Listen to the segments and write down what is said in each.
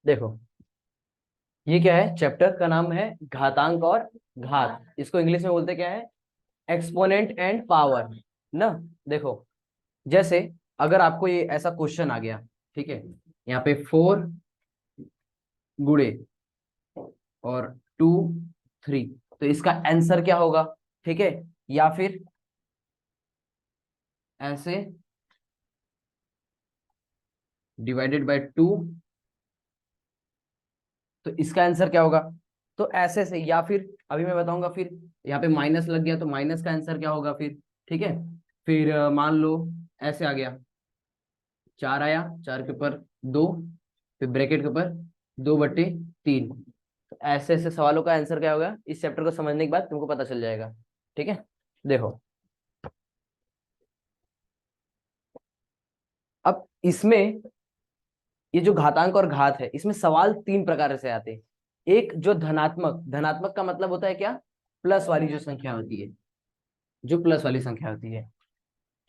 देखो, ये क्या है, चैप्टर का नाम है घातांक और घात। इसको इंग्लिश में बोलते क्या है, एक्सपोनेंट एंड पावर ना। देखो, जैसे अगर आपको ये ऐसा क्वेश्चन आ गया, ठीक है, यहाँ पे 4 गुणे और 2 3, तो इसका आंसर क्या होगा, ठीक है। या फिर ऐसे डिवाइडेड बाय 2, तो इसका आंसर क्या होगा। तो ऐसे से, या फिर अभी मैं बताऊंगा, फिर यहाँ पे माइनस लग गया तो माइनस का आंसर क्या होगा फिर, ठीक है। फिर मान लो ऐसे आ गया, 4 आया, 4 के ऊपर 2, फिर ब्रैकेट के ऊपर 2/3। तो ऐसे ऐसे सवालों का आंसर क्या होगा, इस चैप्टर को समझने के बाद तुमको पता चल जाएगा, ठीक है। देखो, अब इसमें ये जो घातांक और घात है, इसमें सवाल 3 प्रकार से आते हैं। एक जो धनात्मक, धनात्मक का मतलब होता है क्या, प्लस वाली जो संख्या होती है, जो प्लस वाली संख्या होती है,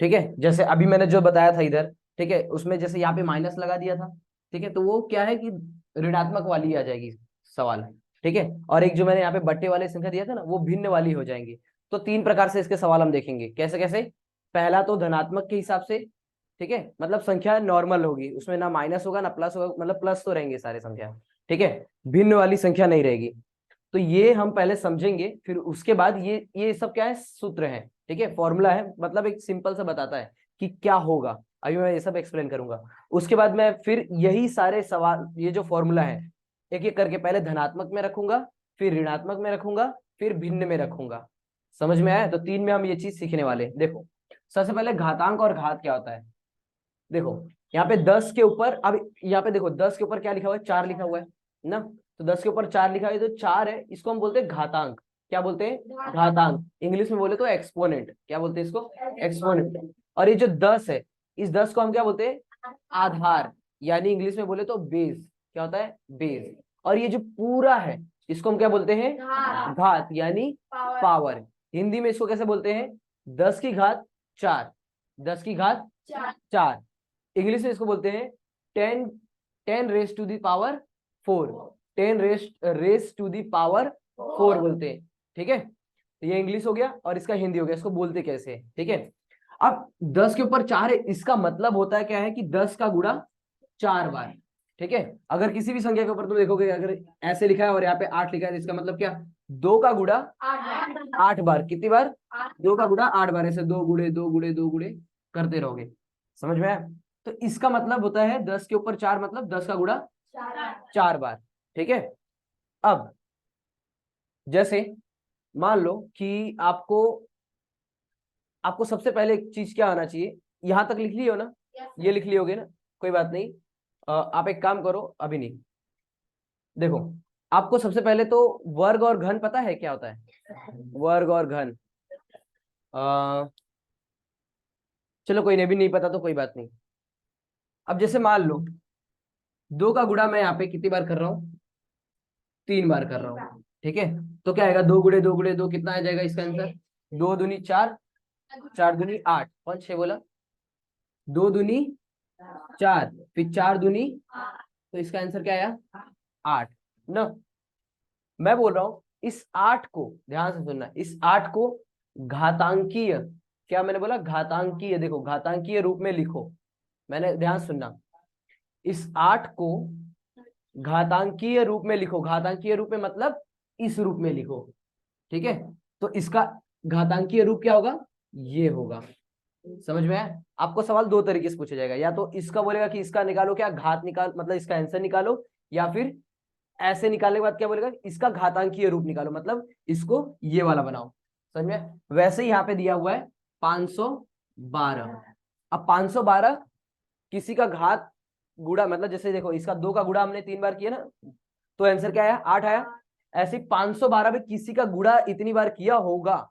ठीक है। जैसे अभी मैंने जो बताया था इधर, ठीक है, उसमें जैसे यहाँ पे माइनस लगा दिया था, ठीक है, तो वो क्या है कि ऋणात्मक वाली आ जाएगी सवाल, ठीक है। और एक जो मैंने यहाँ पे बट्टे वाले संख्या दिया था ना, वो भिन्न वाली हो जाएंगी। तो 3 प्रकार से इसके सवाल हम देखेंगे, कैसे कैसे। पहला तो धनात्मक के हिसाब से, ठीक है, मतलब संख्या नॉर्मल होगी, उसमें ना माइनस होगा ना प्लस होगा, मतलब प्लस तो रहेंगे सारे संख्या, ठीक है, भिन्न वाली संख्या नहीं रहेगी। तो ये हम पहले समझेंगे, फिर उसके बाद ये सब क्या है, सूत्र है, ठीक है, फॉर्मूला है, मतलब एक सिंपल सा बताता है कि क्या होगा। अभी मैं ये सब एक्सप्लेन करूंगा। उसके बाद मैं फिर यही सारे सवाल, ये जो फॉर्मूला है, एक एक करके पहले धनात्मक में रखूंगा, फिर ऋणात्मक में रखूंगा, फिर भिन्न में रखूंगा। समझ में आया। तो 3 में हम ये चीज सीखने वाले हैं। देखो, सबसे पहले घातांक और घात क्या होता है। देखो, यहाँ पे 10 के ऊपर, अब यहाँ पे देखो 10 के ऊपर क्या लिखा हुआ है, 4 लिखा हुआ है ना। तो 10 के ऊपर 4 लिखा है, तो 4 है, इसको हम बोलते हैं घातांक। क्या बोलते हैं, घातांक। इंग्लिश में बोले तो एक्सपोनेंट। क्या बोलते हैं इसको, एक्सपोनेंट। और ये जो 10 है, इस 10 को हम क्या बोलते हैं, आधार, यानी इंग्लिश में बोले तो बेस। क्या होता है, बेस। और ये जो पूरा है, इसको हम क्या बोलते हैं, घात, यानी पावर। हिंदी में इसको कैसे बोलते हैं, 10 की घात 4, 10 की घात 4। इंग्लिश में इसको बोलते हैं 10, 10 raise to the power 4, 10 raise to the power 4 बोलते हैं, ठीक है। तो ये इंग्लिश हो गया, और इसका हिंदी हो गया, इसको बोलते कैसे है, ठीक है। अब 10 के ऊपर 4 है, इसका मतलब होता है क्या है कि 10 का गुणा 4 बार, ठीक है। अगर किसी भी संख्या के ऊपर तुम देखोगे, अगर ऐसे लिखा है और यहाँ पे 8 लिखा है, तो इसका मतलब क्या, 2 का गुणा 8 बार। कितनी बार, 2 का गुणा 8 बार। ऐसे 2 गुणे 2 गुणे 2 गुणे करते रहोगे। समझ में आया। तो इसका मतलब होता है 10 के ऊपर 4, मतलब 10 का गुणा 4 बार, ठीक है। अब जैसे मान लो कि आपको आपको सबसे पहले एक चीज क्या आना चाहिए, यहां तक लिख लियो ना, ये लिख लियोगे ना, कोई बात नहीं। आप एक काम करो, अभी नहीं। देखो, आपको सबसे पहले तो वर्ग और घन पता है क्या होता है, वर्ग और घन। चलो कोई नहीं, भी नहीं पता तो कोई बात नहीं। अब जैसे मान लो 2 का गुणा मैं यहाँ पे कितनी बार कर रहा हूँ, 3 बार कर रहा हूँ, ठीक है। तो क्या आएगा, 2 गुणे 2 गुणे 2, कितना आ जाएगा इसका आंसर, 2 दूनी 4, 4 दूनी 8, कौन 6 बोला, 2 दूनी 4, फिर 4 दूनी, तो इसका आंसर क्या आया, 8 ना। मैं बोल रहा हूं इस 8 को, ध्यान से सुनना, इस 8 को घातांकीय, क्या मैंने बोला, घातांकीय। देखो, घातांकीय रूप में लिखो, मैंने, ध्यान से सुनना, इस 8 को घातांकीय रूप में लिखो। घातांकीय रूप में मतलब इस रूप में लिखो, ठीक है। तो इसका घातांकीय रूप क्या होगा, ये होगा। समझ में आया। आपको सवाल 2 तरीके से पूछा जाएगा, या तो इसका बोलेगा कि इसका निकालो, क्या घात निकाल, मतलब इसका आंसर निकालो, या फिर ऐसे निकालने के बाद क्या बोलेगा, इसका घातांकीय रूप निकालो, मतलब इसको ये वाला बनाओ। समझ में। वैसे ही यहाँ पे दिया हुआ है 512। अब 512 किसी का घात गुणा, मतलब जैसे देखो, इसका 2 का गुणा हमने 3 बार किया ना, तो आंसर क्या आया, 8 आया। ऐसे 512 में किसी का गुणा इतनी बार किया होगा,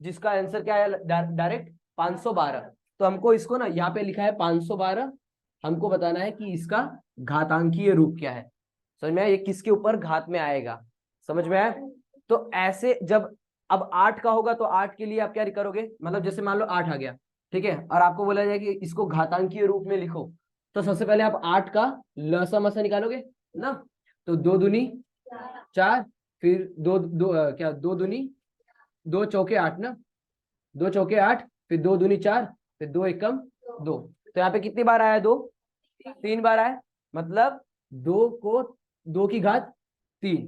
जिसका आंसर क्या आया, डायरेक्ट 512। तो हमको इसको ना, यहाँ पे लिखा है 512, हमको बताना है कि इसका घातांकीय रूप क्या है। समझ में आया, ये किसके ऊपर घात में आएगा। समझ में आया। तो ऐसे जब अब 8 का होगा, तो 8 के लिए आप क्या करोगे, मतलब जैसे मान लो 8 आ गया, ठीक है, और आपको बोला जाए कि इसको घातांकीय रूप में लिखो, तो सबसे पहले आप 8 का लसा मसा निकालोगे, ना। तो 2 दूनी 4, फिर क्या 2 दूनी 2 चौके 8 ना, 2 चौके 8, फिर 2 दूनी 4, फिर 2 एकम 2। तो यहाँ पे कितनी बार आया 2? 3 बार आया। मतलब 2 की घात 3।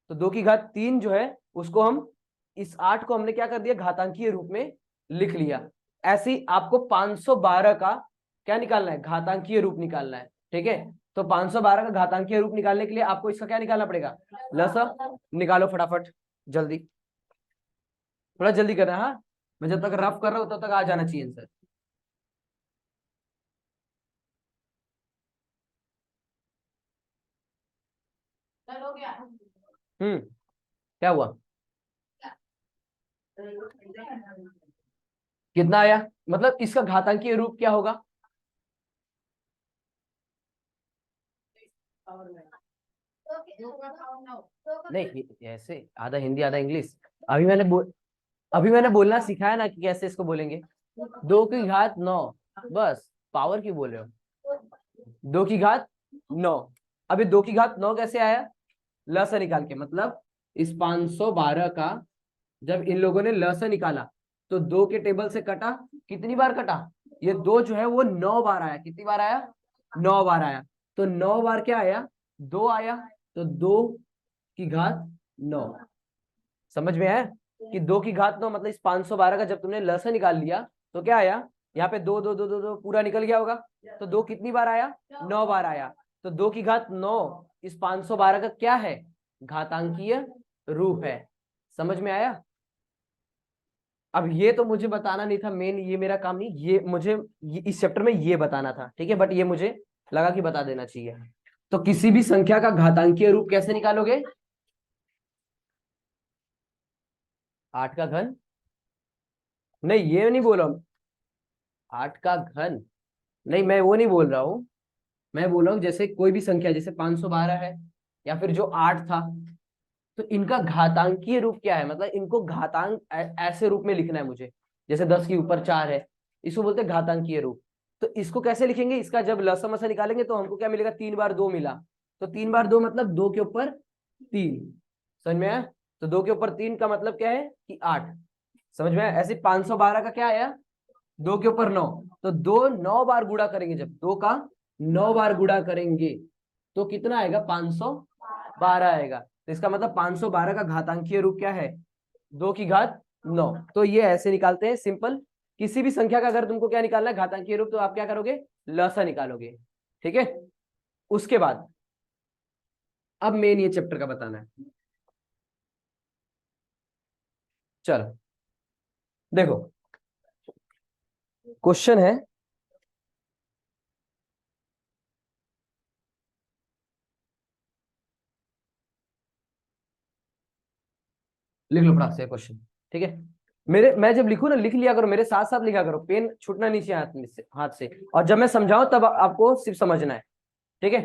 तो 2 की घात 3 जो है उसको हम, इस 8 को हमने क्या कर दिया, घातांकीय रूप में लिख लिया। ऐसे ही आपको 512 का क्या निकालना है, घातांकीय रूप निकालना है। ठीक है, तो 512 का घातांकीय रूप निकालने के लिए आपको इसका क्या निकालना पड़ेगा, लसा। निकालो फटाफट, जल्दी, थोड़ा जल्दी करना है। हाँ, मैं जब तक रफ कर रहा हूं तब तक आ जाना चाहिए आंसर। क्या हुआ, कितना आया, मतलब इसका घातांकीय रूप क्या होगा? नहीं, ऐसे आधा हिंदी आधा इंग्लिश। अभी मैंने अभी मैंने बोलना सिखाया ना कि कैसे इसको बोलेंगे। 2 की घात 9, बस पावर की बोल रहे हो, 2 की घात 9। अभी 2 की घात 9 कैसे आया, ल से निकाल के। मतलब इस 512 का जब इन लोगों ने ल से निकाला तो 2 के टेबल से कटा, कितनी बार कटा, ये 2 जो है वो 9 बार आया। कितनी बार आया, 9 बार आया। तो 9 बार क्या आया, 2 आया। तो 2 की घात 9, समझ में आया कि 2 की घात 9 मतलब इस 512 का जब तुमने ल से निकाल लिया तो क्या आया, यहाँ पे 2 2 2 2 2 पूरा निकल गया होगा। तो 2 कितनी बार आया, 9 बार आया। तो 2 की घात 9 इस 512 का क्या है, घातांकीय रूप है। समझ में आया? अब ये तो मुझे बताना नहीं था, मेन ये मेरा काम नहीं, ये मुझे इस चैप्टर में ये बताना था। ठीक है, बट ये मुझे लगा कि बता देना चाहिए। तो किसी भी संख्या का घातांकीय रूप कैसे निकालोगे, 8 का घन। नहीं, ये नहीं बोल रहा हूं, 8 का घन नहीं, मैं वो नहीं बोल रहा हूँ। मैं बोल रहा हूँ जैसे कोई भी संख्या, जैसे 512 है या फिर जो 8 था, तो इनका घातांकीय रूप क्या है, मतलब इनको घातांक ऐसे रूप में लिखना है मुझे। जैसे 10 के ऊपर 4 है, इसको बोलते हैं घातांकीय रूप। तो इसको कैसे लिखेंगे, इसका जब लसम मसा निकालेंगे तो हमको क्या मिलेगा, 3 बार 2 मिला। तो 3 बार 2 मतलब 2 के ऊपर 3। समझ में आया? तो 2 के ऊपर 3 का मतलब क्या है कि 8। समझ में आया? ऐसे 512 का क्या आया, 2 के ऊपर 9। तो 2 9 बार गुणा करेंगे, जब 2 का 9 बार गुणा करेंगे तो कितना आएगा, 512 आएगा। तो इसका मतलब 512 का घातांकीय रूप क्या है, 2 की घात 9। तो ये ऐसे निकालते हैं सिंपल। किसी भी संख्या का अगर तुमको क्या निकालना है, घातांकीय रूप, तो आप क्या करोगे, लसा निकालोगे। ठीक है, उसके बाद अब मेन ये चैप्टर का बताना है। चलो देखो, क्वेश्चन है, लिख लो फटाक से क्वेश्चन। ठीक है, मेरे मैं जब लिखूं ना, लिख लिया करो, मेरे साथ साथ लिखा करो, पेन छूटना नहीं चाहिए हाथ से। और जब मैं समझाऊं तब आपको सिर्फ समझना है। ठीक है,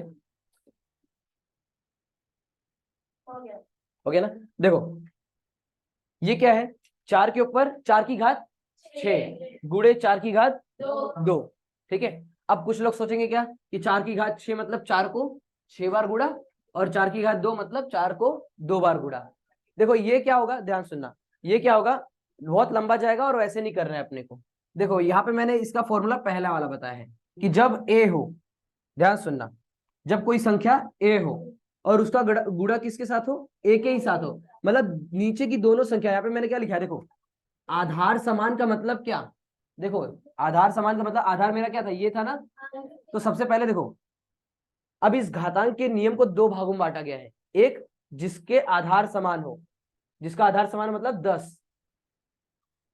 हो गया ना। देखो ये क्या है, 4 के ऊपर 4 की घात 6 गुणे 4 की घात 2। ठीक है, अब कुछ लोग सोचेंगे क्या कि 4 की घात 6 मतलब 4 को 6 बार गुणा, और 4 की घात 2 मतलब 4 को 2 बार गुणा। देखो ये क्या होगा, ध्यान सुनना, ये क्या होगा, बहुत लंबा जाएगा और वैसे नहीं करना है अपने को। देखो यहाँ पे मैंने इसका फॉर्मूला पहला वाला बताया है कि जब ए हो, ध्यान सुनना, जब कोई संख्या ए हो और उसका गुणा किसके साथ हो, ए के ही साथ हो, मतलब नीचे की दोनों संख्या, यहाँ पे मैंने क्या लिखा है देखो, आधार समान का मतलब क्या, देखो आधार समान का मतलब, आधार मेरा क्या था, ये था ना। तो सबसे पहले देखो, अब इस घातांक के नियम को 2 भागों में बांटा गया है। एक, जिसके आधार समान हो, जिसका आधार समान मतलब 10,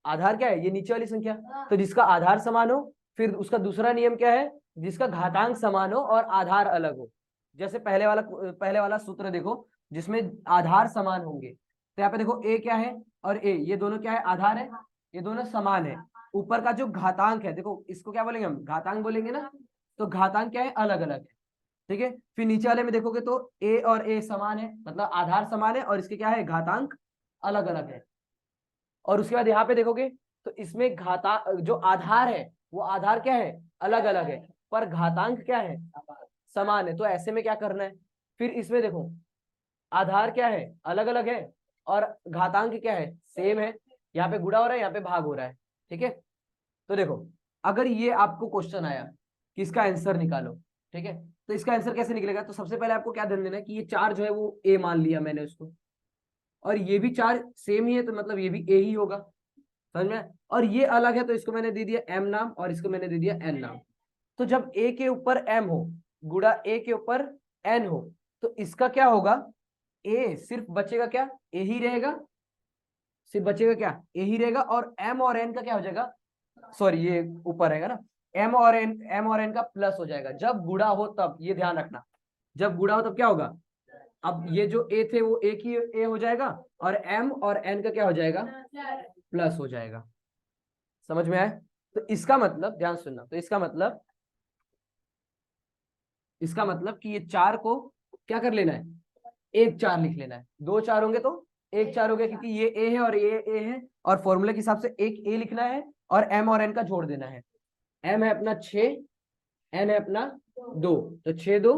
आधार क्या है, ये नीचे वाली संख्या, तो जिसका आधार समान हो। फिर उसका दूसरा नियम क्या है, जिसका घातांक समान हो और आधार अलग हो। जैसे पहले वाला सूत्र देखो, जिसमें आधार समान होंगे, तो यहाँ पे देखो ए क्या है और ए, ये दोनों क्या है, आधार है, ये दोनों समान है। ऊपर का जो घातांक है, देखो इसको क्या बोलेंगे हम, घातांक बोलेंगे ना। तो घातांक क्या है, अलग अलग है। ठीक है, फिर नीचे वाले में देखोगे तो ए और ए समान है, मतलब आधार समान है और इसके क्या है, घातांक अलग अलग है। और उसके बाद यहाँ पे देखोगे तो इसमें जो आधार है, वो आधार क्या है, अलग अलग है, पर घातांक क्या है, समान है। तो ऐसे में क्या करना है, फिर इसमें देखो आधार क्या है, अलग अलग है, और घातांक क्या है, सेम है। यहाँ पे गुणा हो रहा है, यहाँ पे भाग हो रहा है। ठीक है, तो देखो अगर ये आपको क्वेश्चन आया कि इसका आंसर निकालो, ठीक है, तो इसका आंसर कैसे निकलेगा? तो सबसे पहले आपको क्या ध्यान देना है कि ये चार जो है वो ए मान लिया मैंने उसको, और ये भी चार सेम ही है, तो मतलब ये भी ए ही होगा। समझ में? और ये अलग है, तो इसको मैंने दे दिया एम नाम, और इसको मैंने दे दिया एन नाम। तो जब ए के ऊपर एम हो गुणा ए के ऊपर एन हो, तो इसका क्या होगा, ए सिर्फ बचेगा क्या, ए ही रहेगा, सिर्फ बचेगा क्या, ए ही रहेगा, और एम और एन का क्या हो जाएगा, सॉरी ये ऊपर रहेगा ना, एम और एन का प्लस हो जाएगा। जब गुणा हो तब, ये ध्यान रखना, जब गुणा हो तब क्या होगा, अब ये जो ए थे वो एक ही ए हो जाएगा, और एम और एन का क्या हो जाएगा, प्लस हो जाएगा। समझ में आया? तो इसका मतलब ध्यान सुनना, तो इसका मतलब कि ये चार को क्या कर लेना है, एक चार लिख लेना है। दो चार होंगे तो एक चार हो गया, क्योंकि ये ए है और ये ए है, और फॉर्मूले के हिसाब से एक ए लिखना है और एम और एन का जोड़ देना है। एम है अपना 6, एन है अपना 2, तो 6 2,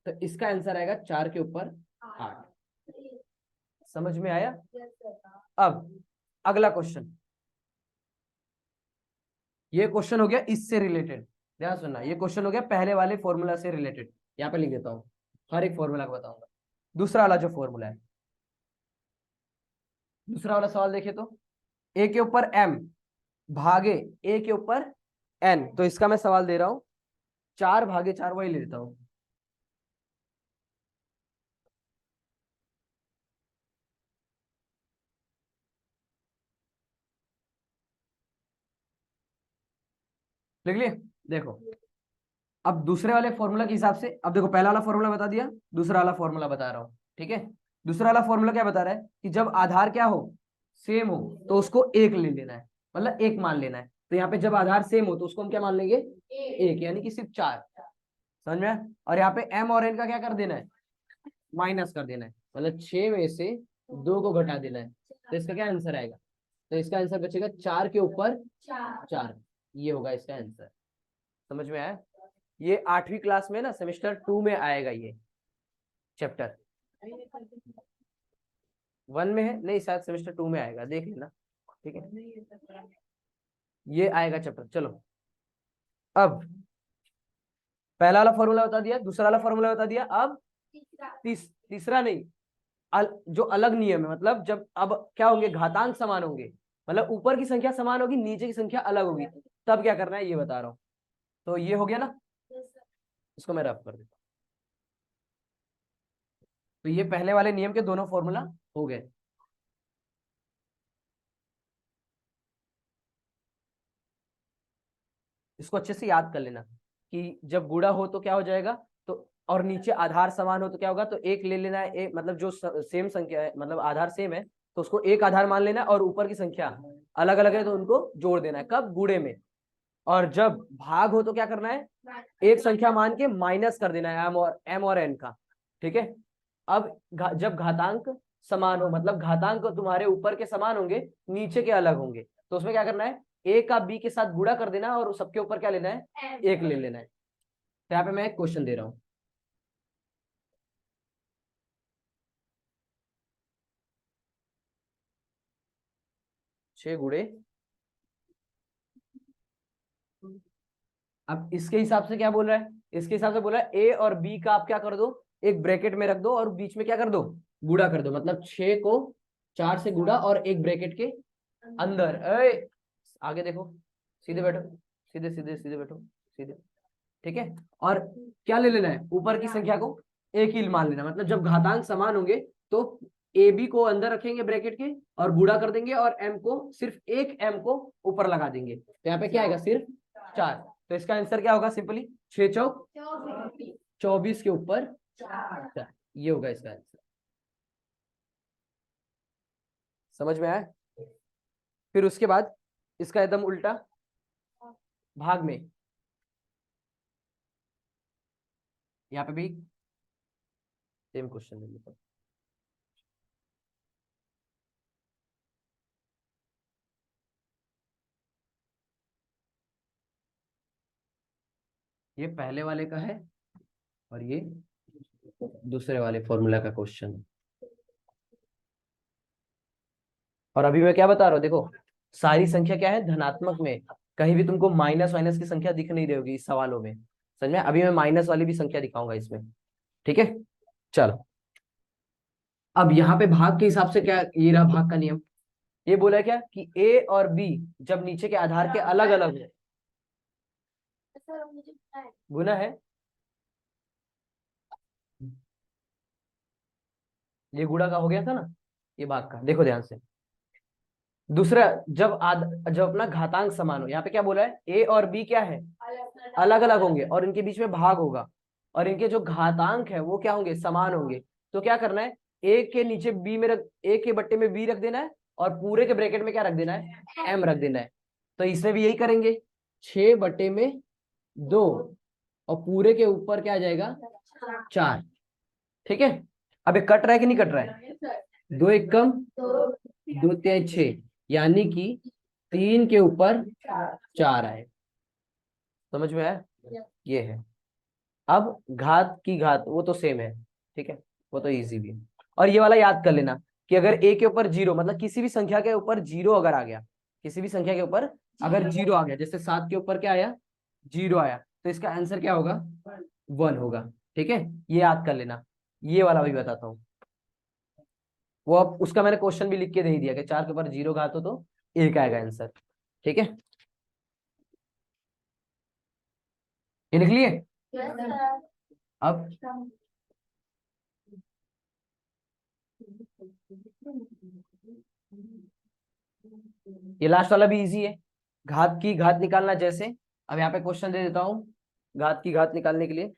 तो इसका आंसर आएगा 4 के ऊपर 8। समझ में आया? अब अगला क्वेश्चन, ये क्वेश्चन हो गया इससे रिलेटेड, ध्यान सुनना, ये क्वेश्चन हो गया पहले वाले फॉर्मूला से रिलेटेड। यहाँ पे लिख देता हूँ, हर एक फॉर्मूला को बताऊंगा। दूसरा वाला जो फॉर्मूला है, दूसरा वाला सवाल देखिए तो, ए के ऊपर एम भागे ए के ऊपर एन, तो इसका मैं सवाल दे रहा हूं 4 भागे 4, वही ले लेता हूं। लिख लिए? देखो अब दूसरे वाले फॉर्मूला के हिसाब से, अब देखो पहला वाला फॉर्मूला बता दिया, दूसरा वाला फॉर्मूला बता रहा हूं। ठीक है, दूसरा वाला फॉर्मूला क्या बता रहा है कि जब आधार क्या हो, सेम हो, तो उसको एक ले लेना है, मतलब एक मान लेना है। तो यहाँ पे जब आधार सेम हो तो उसको हम क्या मान लेंगे, एक, यानी कि सिर्फ 4। समझ में आया? और यहाँ पे एम और एन का क्या कर देना है, माइनस कर देना है, मतलब 6 में से 2 को घटा देना है। तो इसका क्या आंसर आएगा, तो इसका आंसर बचेगा 4 के ऊपर 4, ये होगा इसका आंसर। समझ में आया? ये 8वीं क्लास में ना, सेमेस्टर 2 में आएगा ये चैप्टर। 1 में है नहीं, शायद सेमेस्टर 2 में आएगा, देख लेना। ठीक है, ये आएगा चैप्टर। चलो अब पहला वाला फॉर्मूला बता दिया, दूसरा वाला फॉर्मूला बता दिया, अब तीसरा नहीं, जो अलग नियम है, मतलब जब अब क्या होंगे, घातांक समान होंगे, मतलब ऊपर की संख्या समान होगी, नीचे की संख्या अलग होगी, तब क्या करना है ये बता रहा हूं। तो ये हो गया ना, इसको मैं रफ कर देता हूं। तो ये पहले वाले नियम के दोनों फॉर्मूला हो गए। इसको अच्छे से याद कर लेना कि जब गुणा हो तो क्या हो जाएगा, तो और नीचे आधार समान हो तो क्या होगा, तो एक ले लेना है, एक मतलब जो सेम संख्या है, मतलब आधार सेम है तो उसको एक आधार मान लेना है, और ऊपर की संख्या अलग अलग है तो उनको जोड़ देना है, कब, गुणे में। और जब भाग हो तो क्या करना है, एक संख्या मान के माइनस कर देना है एम और एन का। ठीक है, अब जब घातांक समान हो, मतलब घातांक तुम्हारे ऊपर के समान होंगे, नीचे के अलग होंगे, तो उसमें क्या करना है, ए का बी के साथ गुणा कर देना, और सबके ऊपर क्या लेना है, एक ले लेना है। तो यहाँ पे मैं एक क्वेश्चन दे रहा हूं, 6 गुणे, अब इसके हिसाब से क्या बोल रहा है, इसके हिसाब से बोल रहा है ए और बी का आप क्या कर दो, एक ब्रैकेट में रख दो, और बीच में क्या कर दो, गुणा कर दो, मतलब 6 को 4 से गुणा, और एक ब्रैकेट के अंदर। आगे देखो, सीधे बैठो, सीधे सीधे सीधे बैठो, सीधे। ठीक है, और क्या ले लेना है, ऊपर की संख्या को एक ही मान लेना, मतलब जब घातांक समान होंगे तो ए बी को अंदर रखेंगे ब्रैकेट के, और गुणा कर देंगे, और एम को सिर्फ एक एम को ऊपर लगा देंगे, तो यहाँ पे क्या आएगा, सिर्फ 4। तो इसका आंसर क्या होगा, सिंपली 6 चौक 24 के ऊपर 4, ये होगा इसका आंसर। समझ में आया? फिर उसके बाद इसका एकदम उल्टा, भाग में, यहाँ पे भी सेम क्वेश्चन ले लेता हूं। ये पहले वाले का है, और ये दूसरे वाले फॉर्मूला का क्वेश्चन। और अभी मैं क्या बता रहा हूँ, देखो सारी संख्या क्या है धनात्मक में, कहीं भी तुमको माइनस वाइनस की संख्या दिख नहीं रही होगी इस सवालों में, समझ में। अभी मैं माइनस वाली भी संख्या दिखाऊंगा इसमें, ठीक है। चलो, अब यहाँ पे भाग के हिसाब से क्या, ये रहा भाग का नियम। ये बोला है क्या कि ए और बी जब नीचे के आधार के अलग अलग हो, गुना है, ये गुणा का हो गया था ना, ये भाग का, देखो ध्यान से। दूसरा, जब अपना घातांक समान हो, यहाँ पे क्या बोला है, ए और बी क्या है, अलग अलग होंगे और इनके बीच में भाग होगा, और इनके जो घातांक है वो क्या होंगे, समान होंगे। तो क्या करना है, ए के नीचे बी में रख, ए के बट्टे में बी रख देना है, और पूरे के ब्रैकेट में क्या रख देना है, एम रख देना है। तो इसमें भी यही करेंगे, 6/2 और पूरे के ऊपर क्या आ जाएगा, 4। ठीक है। अब ये कट रहा है कि नहीं कट रहा है, 2 एक कम 2 3 6, यानी कि 3 के ऊपर 4 आए। समझ में आया, ये है। अब घात की घात वो तो सेम है, ठीक है, वो तो इजी भी है। और ये वाला याद कर लेना कि अगर ए के ऊपर जीरो, मतलब किसी भी संख्या के ऊपर जीरो अगर आ गया, किसी भी संख्या के ऊपर अगर जीरो आ गया, जैसे 7 के ऊपर क्या आया, जीरो आया, तो इसका आंसर क्या होगा, 1 होगा। ठीक है, ये याद कर लेना। ये वाला भी बताता हूँ, वो अब उसका मैंने क्वेश्चन भी लिख के दे दिया कि 4 के ऊपर जीरो घात हो तो 1 आएगा आंसर। ठीक है, ये लिख लिए। अब ये लास्ट वाला भी इजी है, घात की घात निकालना। जैसे अब यहाँ पे क्वेश्चन दे देता हूँ घात की घात निकालने के लिए।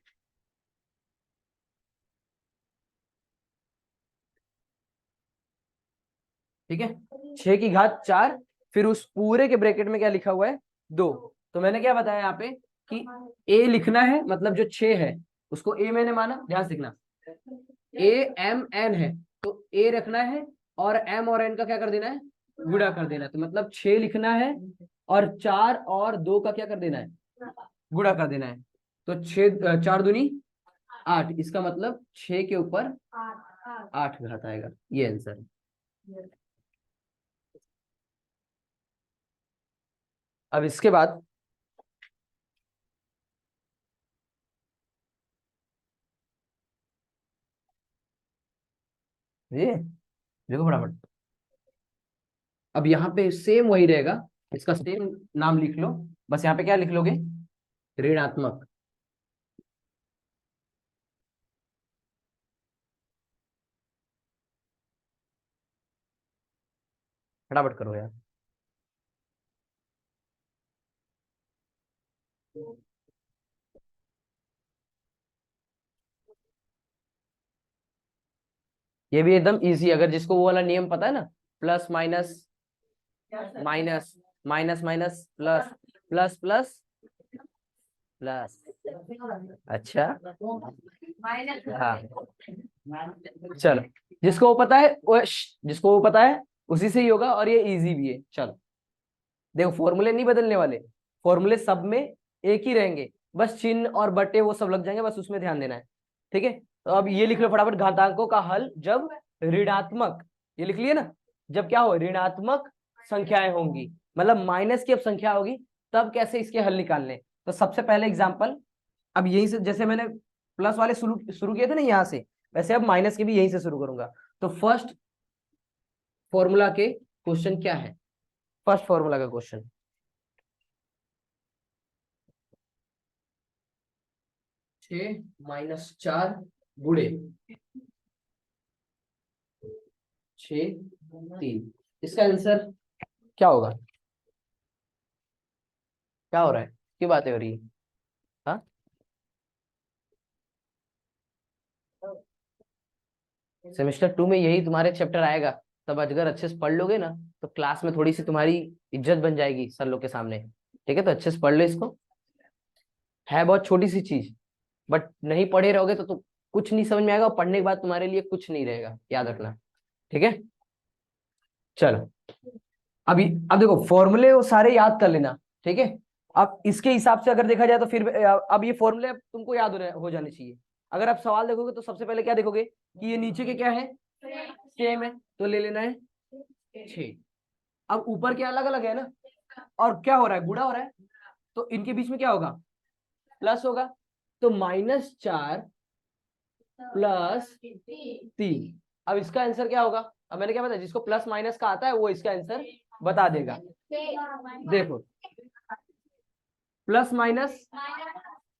ठीक है, 6 की घात 4, फिर उस पूरे के ब्रैकेट में क्या लिखा हुआ है, 2। तो मैंने क्या बताया यहाँ पे कि ए लिखना है, मतलब जो 6 है उसको ए मैंने माना, ध्यान से लिखना, ए एम एन है, तो ए रखना है और एम और एन का क्या कर देना है, गुणा कर देना है। तो मतलब 6 लिखना है और 4 और 2 का क्या कर देना है, गुणा कर देना है। तो 6 4 दूनी 8, इसका मतलब 6 के ऊपर 8 घात आएगा, ये आंसर है। अब इसके बाद ये देखो फटाफट, अब यहाँ पे सेम वही रहेगा, इसका सेम नाम लिख लो, बस यहाँ पे क्या लिख लोगे, ऋणात्मक। फटाफट करो यार। ये भी एकदम इजी, अगर जिसको वो वाला नियम पता है ना, plus minus minus minus minus plus, plus plus plus. अच्छा, हाँ, चलो, जिसको वो पता है वो जिसको वो पता है उसी से ही होगा, और ये इजी भी है। चलो देखो, फॉर्मूले नहीं बदलने वाले, फॉर्मूले सब में एक ही रहेंगे, बस चिन्ह और बट्टे वो सब लग जाएंगे, बस उसमें ध्यान देना है। ठीक है, तो अब ये लिख लो फटाफट, घातांकों का हल जब ऋणात्मक, ये लिख लिए ना, जब क्या हो, ऋणात्मक संख्याएं होंगी, मतलब माइनस की अब संख्या होगी, तब कैसे इसके हल निकालने। तो सबसे पहले एग्जाम्पल, अब यहीं से, जैसे मैंने प्लस वाले शुरू शुरू किए थे ना यहाँ से, वैसे अब माइनस के भी यहीं से शुरू करूंगा। तो फर्स्ट फॉर्मूला के क्वेश्चन क्या है, फर्स्ट फॉर्मूला का क्वेश्चन, 6 - 4 गुणे 6 3, इसका आंसर क्या होगा, क्या हो रहा है, क्यों बातें हो रही है, हाँ। सेमेस्टर 2 में यही तुम्हारे चैप्टर आएगा, तब अगर अच्छे से पढ़ लोगे ना, तो क्लास में थोड़ी सी तुम्हारी इज्जत बन जाएगी सर लोग के सामने। ठीक है, तो अच्छे से पढ़ लो इसको, है बहुत छोटी सी चीज, बट नहीं पढ़े रहोगे तो कुछ नहीं समझ में आएगा, और पढ़ने के बाद तुम्हारे लिए कुछ नहीं रहेगा, याद रखना। ठीक है, चलो, अभी अब देखो फॉर्मूले वो सारे याद कर लेना। ठीक है, अब इसके हिसाब से अगर देखा जाए तो फिर अब ये फॉर्मूले तुमको याद हो जाने चाहिए। अगर आप सवाल देखोगे तो सबसे पहले क्या देखोगे कि ये नीचे के क्या है, सेम है, तो ले लेना है 6। अब ऊपर क्या अलग अलग है ना, और क्या हो रहा है, गुणा हो रहा है, तो इनके बीच में क्या होगा, प्लस होगा। तो -4 प्लस 3। अब इसका आंसर क्या होगा, अब मैंने क्या बताया, जिसको प्लस माइनस का आता है वो इसका आंसर बता देगा। देखो प्लस माइनस,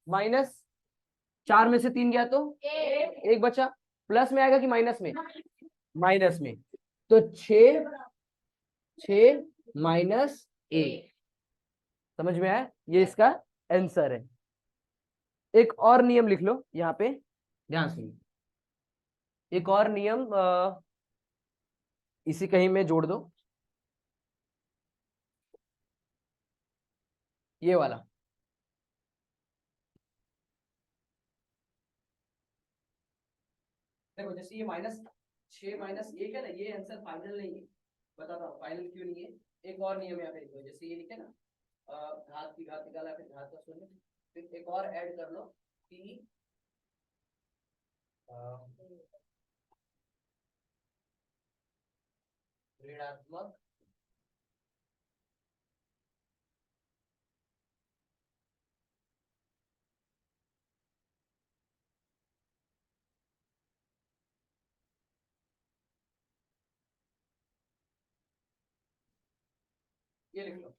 माइनस 4 में से 3 गया तो 1 बचा, प्लस में आएगा कि माइनस में, माइनस में, तो 6 -1। समझ में आया, ये इसका आंसर है। एक और नियम लिख लो यहाँ पे, ध्यान सुनिए, एक और नियम इसी कहीं में जोड़ दो, ये वाला। देखो जैसे ये -6 -1 है ना, ये आंसर फाइनल नहीं है, बताता हूँ फाइनल क्यों नहीं है। एक और नियम यहाँ पे लिखो, जैसे ये लिखे ना, घात की घात निकाला, फिर घात का शून्य, फिर एक और ऐड कर लो कि ऋणात्मक ये लिख लो,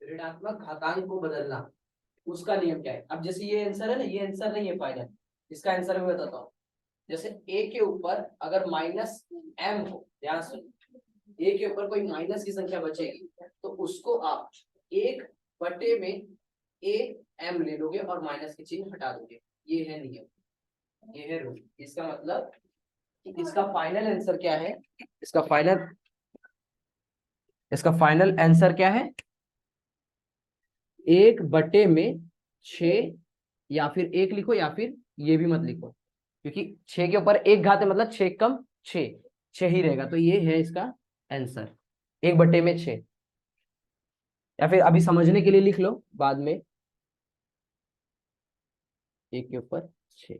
ऋणात्मक घातांक को बदलना, उसका नियम क्या है। अब जैसे ये आंसर है ना, ये आंसर नहीं है फाइनल, इसका आंसर मैं बताता हूँ। जैसे a के ऊपर अगर -m हो, ध्यान से, a के ऊपर कोई माइनस की संख्या बचेगी तो उसको आप 1/में am ले लोगे और माइनस के चिन्ह हटा दोगे। ये है नियम, ये है रूल। इसका मतलब कि इसका फाइनल आंसर क्या है, इसका फाइनल आंसर क्या है, 1/6, या फिर 1 लिखो या फिर ये भी मत लिखो, क्योंकि 6 के ऊपर 1 घात है, मतलब 6 कम 6, 6 ही रहेगा, तो ये है इसका आंसर, 1/6। या फिर अभी समझने के लिए लिख लो बाद में, 1 के ऊपर 6,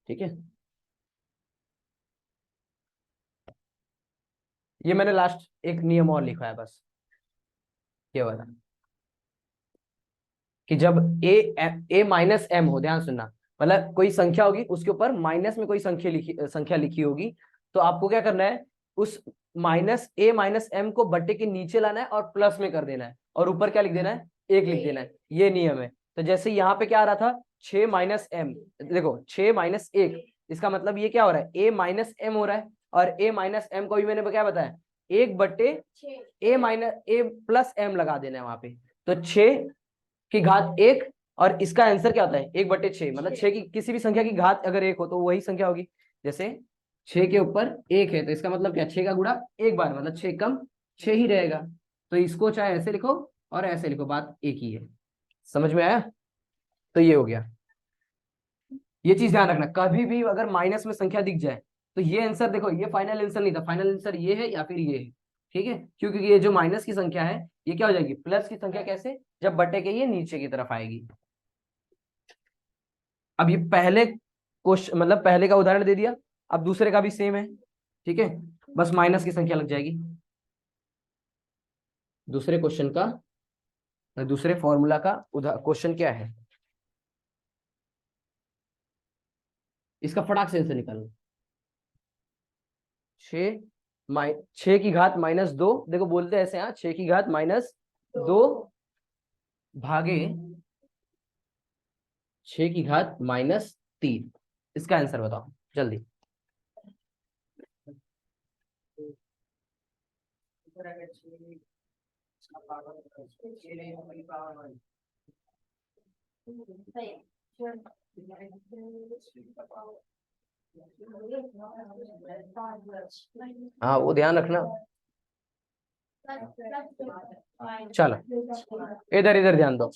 ठीक है। ये मैंने लास्ट एक नियम और लिखा है बस, ये वाला, कि जब a -m हो, ध्यान सुनना, मतलब कोई संख्या होगी उसके ऊपर माइनस में कोई संख्या लिखी होगी, तो आपको क्या करना है, उस -m को बट्टे के नीचे लाना है और प्लस में कर देना है, और ऊपर क्या लिख देना है, 1 लिख देना है। ये नियम है। तो जैसे यहाँ पे क्या आ रहा था, 6 -m, देखो 6 -1, इसका मतलब ये क्या हो रहा है, a -m हो रहा है, और a -m को भी मैंने क्या बताया, 1/a लगा देना है वहां पे, तो 6 की घात 1, और इसका आंसर क्या होता है, 1/6, मतलब 6 की किसी भी संख्या की घात अगर 1 हो तो वही संख्या होगी। जैसे 6 के ऊपर 1 है तो इसका मतलब क्या, 6 का गुणा एक बार, मतलब 6 कम 6 ही रहेगा। तो इसको चाहे ऐसे लिखो और ऐसे लिखो, बात एक ही है। समझ में आया, तो ये हो गया। ये चीज ध्यान रखना, कभी भी अगर माइनस में संख्या दिख जाए तो ये आंसर, देखो ये फाइनल आंसर नहीं था, फाइनल आंसर ये है या फिर ये है, ठीक है, क्योंकि ये जो माइनस की संख्या है ये क्या हो जाएगी, प्लस की संख्या, कैसे, जब बटे के ये नीचे की तरफ आएगी। अब ये पहले क्वेश्चन, मतलब पहले का उदाहरण दे दिया, अब दूसरे का भी सेम है, ठीक है, बस माइनस की संख्या लग जाएगी। दूसरे क्वेश्चन का, दूसरे फॉर्मूला का क्वेश्चन क्या है, इसका फटाक से आंसर निकालो। 6 की घात -2, देखो बोलते हैं ऐसे, हाँ, 6 की घात -2 भागे 6 की घात -3, इसका आंसर बताओ जल्दी। हाँ वो ध्यान रखना। चलो इधर इधर ध्यान दो,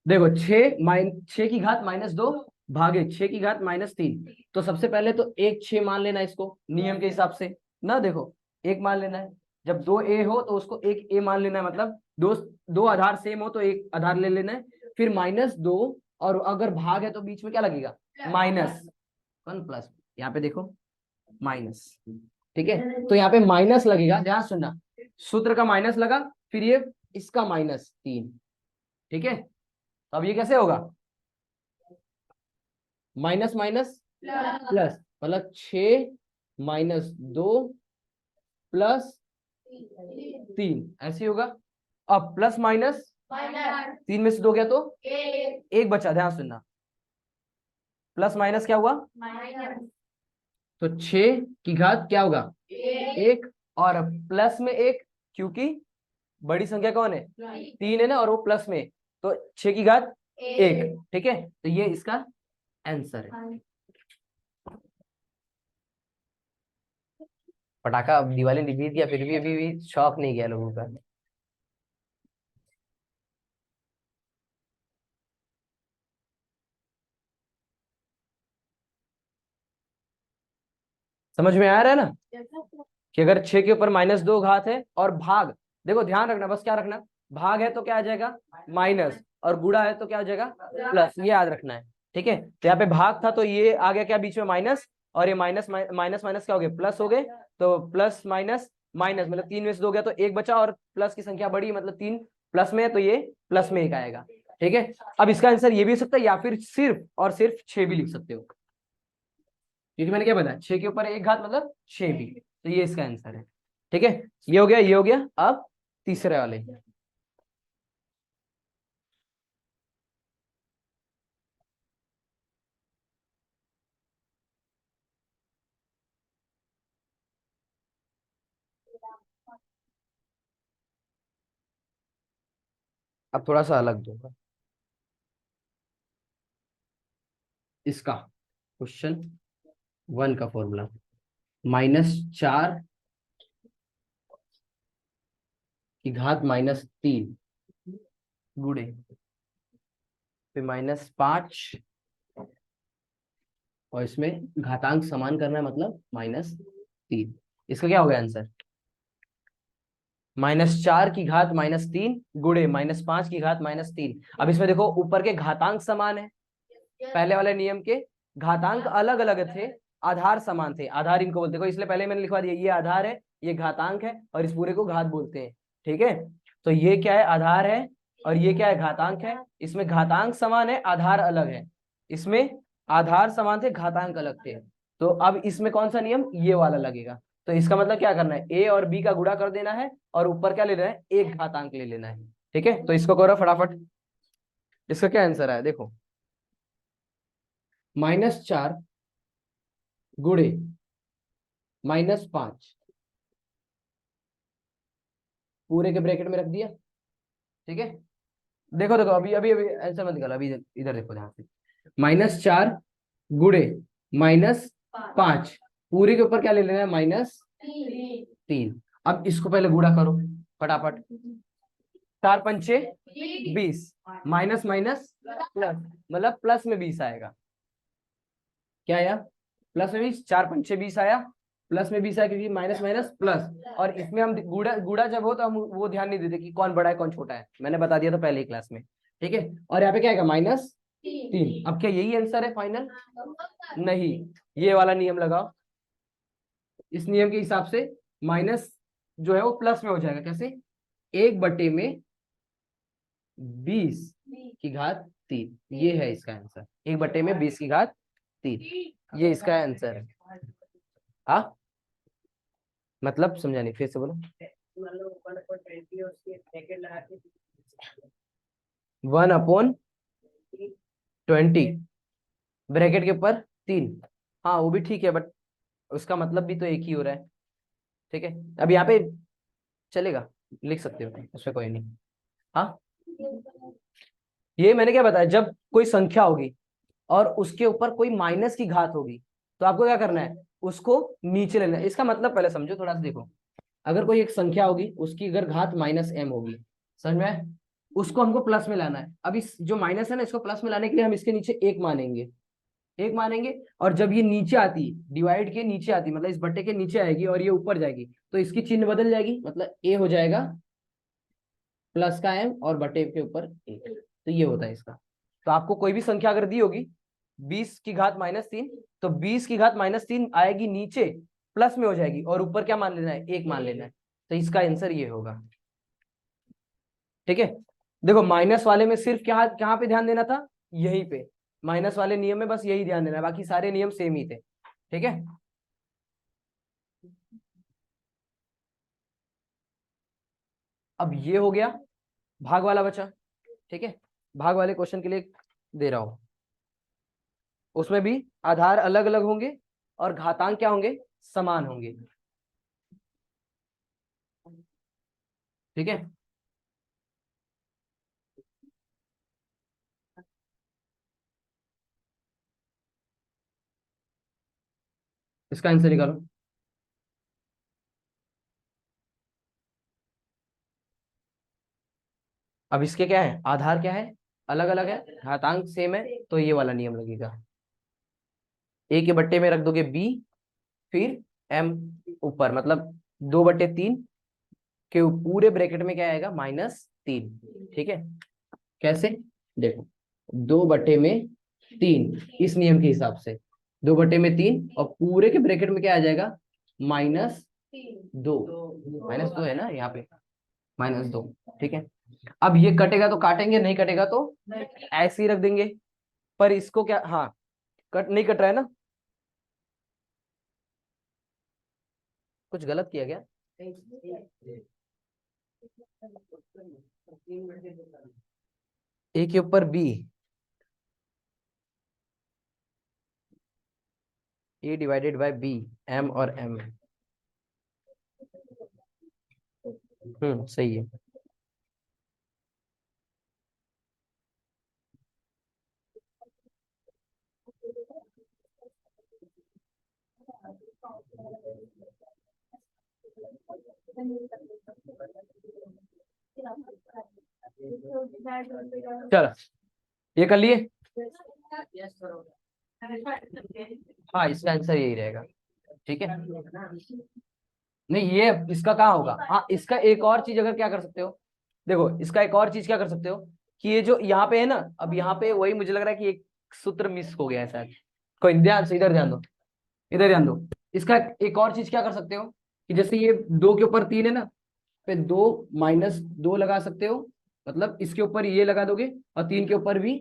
देखो 6 की घात -2 भागे 6 की घात -3, तो सबसे पहले तो एक 6 मान लेना इसको नियम के हिसाब से ना, देखो एक मान लेना है, जब 2 a हो तो उसको एक a मान लेना है, मतलब दो दो आधार सेम हो तो एक आधार ले लेना है, फिर -2, और अगर भाग है तो बीच में क्या लगेगा, माइनस वन प्लस, यहाँ पे देखो माइनस, ठीक है। तो यहाँ पे माइनस लगेगा, ध्यान सुनना, सूत्र का माइनस लगा, फिर ये इसका -3, ठीक है। अब ये कैसे होगा, माइनस माइनस प्लस, मतलब 6 - 2 +3 ऐसे होगा। अब प्लस माइनस 3 में से 2 गया तो 1 बचा, ध्यान सुनना, प्लस माइनस क्या हुआ, तो 6 की घात क्या होगा 1, और प्लस में 1, क्योंकि बड़ी संख्या कौन है 3 है ना, और वो प्लस में, तो 6 की घात 1, ठीक है। तो ये इसका आंसर है। पटाखा अब दिवाली निभी दिया, फिर भी अभी भी शौक नहीं गया लोगों का। समझ में आ रहा है ना, कि अगर 6 के ऊपर -2 घात है और भाग, देखो ध्यान रखना, बस क्या रखना, भाग है तो क्या आ जाएगा माइनस, और गुणा है तो क्या हो जाएगा प्लस, ये याद रखना है, ठीक है। तो यहाँ पे भाग था तो ये आ गया क्या बीच में माइनस, और ये माइनस माइनस माइनस क्या हो गया प्लस हो गए, तो प्लस माइनस माइनस, मतलब 3 में से 2 गया तो 1 बचा, और प्लस की संख्या बड़ी, मतलब 3 प्लस में है तो ये प्लस में 1 आएगा, ठीक है। अब इसका आंसर ये भी हो सकता है, या फिर सिर्फ और सिर्फ 6 भी लिख सकते हो, क्योंकि मैंने क्या बताया 6 के ऊपर 1 घात मतलब 6 भी, तो ये इसका आंसर है, ठीक है। ये हो गया, ये हो गया। अब तीसरे वाले, अब थोड़ा सा अलग दूंगा इसका, क्वेश्चन 1 का फॉर्मूला, -4 की घात -3 गुणे फिर -5, और इसमें घातांक समान करना है, मतलब -3, इसका क्या हो गया आंसर, -4 की घात -3 गुणे -5 की घात -3। अब इसमें देखो ऊपर के घातांक समान है, पहले वाले नियम के घातांक अलग अलग थे, आधार समान थे, आधार इनको बोलते हैं, इसलिए पहले मैंने लिखवा दिया, ये आधार है, ये घातांक है, और इस पूरे को घात बोलते हैं, ठीक है। तो ये क्या है आधार है, और ये क्या है घातांक है, इसमें घातांक समान है आधार अलग है, इसमें आधार समान थे घातांक अलग थे। तो अब इसमें कौन सा नियम, ये वाला लगेगा। तो इसका मतलब क्या करना है, ए और बी का गुणा कर देना है, और ऊपर क्या ले लेना है, एक घातांक ले लेना है, ठीक है। तो इसको करो फटाफट, इसका क्या आंसर है देखो, -4 गुणे -5 पूरे के ब्रैकेट में रख दिया, ठीक है। देखो देखो अभी अभी अभी आंसर मत निकालो, अभी इधर देखो ध्यान से, -4 गुणे -5 पूरे के ऊपर क्या ले लेना है -3। अब इसको पहले गुणा करो फटाफट, 4 पंचे 20, माइनस माइनस प्लस, मतलब प्लस में 20 आएगा, क्या आया प्लस में 20, 4 पंचे 20 आया, प्लस में 20 आया, क्योंकि माइनस माइनस प्लस, और इसमें हम गुड़ा गुड़ा जब हो तो हम वो ध्यान नहीं देते कि कौन बड़ा है कौन छोटा है, मैंने बता दिया था पहले ही क्लास में, ठीक है। और यहाँ पे क्या आएगा -3। अब क्या यही आंसर है फाइनल, नहीं, ये वाला नियम लगाओ, इस नियम के हिसाब से माइनस जो है वो प्लस में हो जाएगा, कैसे 1/20 ये है इसका आंसर, 1/20 ये इसका आंसर है। हाँ मतलब समझा नहीं, फिर से बोलो, 1/20 ब्रैकेट के ऊपर 3, हाँ वो भी ठीक है, बट उसका मतलब भी तो एक ही हो रहा है, ठीक है। अब यहाँ पे चलेगा, लिख सकते हो उसमें कोई नहीं। हाँ ये मैंने क्या बताया, जब कोई संख्या होगी और उसके ऊपर कोई माइनस की घात होगी, तो आपको क्या करना है, उसको नीचे लेना है। इसका मतलब पहले समझो थोड़ा सा, देखो अगर कोई एक संख्या होगी, उसकी अगर घात -m होगी, समझ में आया? उसको हमको प्लस में लाना है। अब इस जो माइनस है ना, इसको प्लस में लाने के लिए हम इसके नीचे एक मानेंगे, एक मानेंगे, और जब ये नीचे आती, डिवाइड के नीचे आती, मतलब इस बट्टे के नीचे आएगी और ये ऊपर जाएगी, तो इसकी चिन्ह बदल जाएगी, मतलब ए हो जाएगा प्लस का m और बटे के ऊपर एक, तो ये होता है इसका। तो आपको कोई भी संख्या अगर दी होगी 20 की घात -3, तो 20 की घात -3 आएगी नीचे, प्लस में हो जाएगी, और ऊपर क्या मान लेना है, 1 मान लेना है। तो इसका आंसर ये होगा। ठीक है, देखो माइनस वाले में सिर्फ क्या कहाँ पे ध्यान देना था, यहीं पे, माइनस वाले नियम में बस यही ध्यान देना है, बाकी सारे नियम सेम ही थे। ठीक है, अब ये हो गया, भाग वाला बचा। ठीक है, भाग वाले क्वेश्चन के लिए दे रहा हूं, उसमें भी आधार अलग अलग होंगे और घातांक क्या होंगे, समान होंगे। ठीक है, इसका आंसर निकालो। अब इसके क्या है, आधार क्या है, अलग अलग है, घातांक सेम है, तो ये वाला नियम लगेगा। ए के बट्टे में रख दोगे बी, फिर एम ऊपर, मतलब 2/3 के पूरे ब्रैकेट में क्या आएगा, -3। ठीक है, कैसे, देखो 2/3 इस नियम के हिसाब से, 2/3 और पूरे के ब्रैकेट में क्या आ जाएगा, -2। -2 है ना यहाँ पे, -2। ठीक है, अब ये कटेगा तो काटेंगे, नहीं कटेगा तो ऐसे ही रख देंगे। पर इसको क्या, हाँ कट नहीं कट रहा है ना, कुछ गलत किया गया, ए के ऊपर B, A divided by B, M और एम। सही है। चलो ये कर लिए, हाँ इसका आंसर यही रहेगा। ठीक है, नहीं ये इसका कहाँ होगा, हाँ इसका एक और चीज अगर क्या कर सकते हो, देखो इसका एक और चीज क्या कर सकते हो, कि ये जो यहाँ पे है ना, अब यहाँ पे वही मुझे लग रहा है कि एक सूत्र मिस हो गया है शायद, कोई ध्यान से इधर ध्यान दो, इधर ध्यान दो। इसका एक और चीज क्या कर सकते हो, कि जैसे ये 2 के ऊपर 3 है ना, पे 2 - 2 लगा सकते हो, मतलब इसके ऊपर ये लगा दोगे, और 3 के ऊपर भी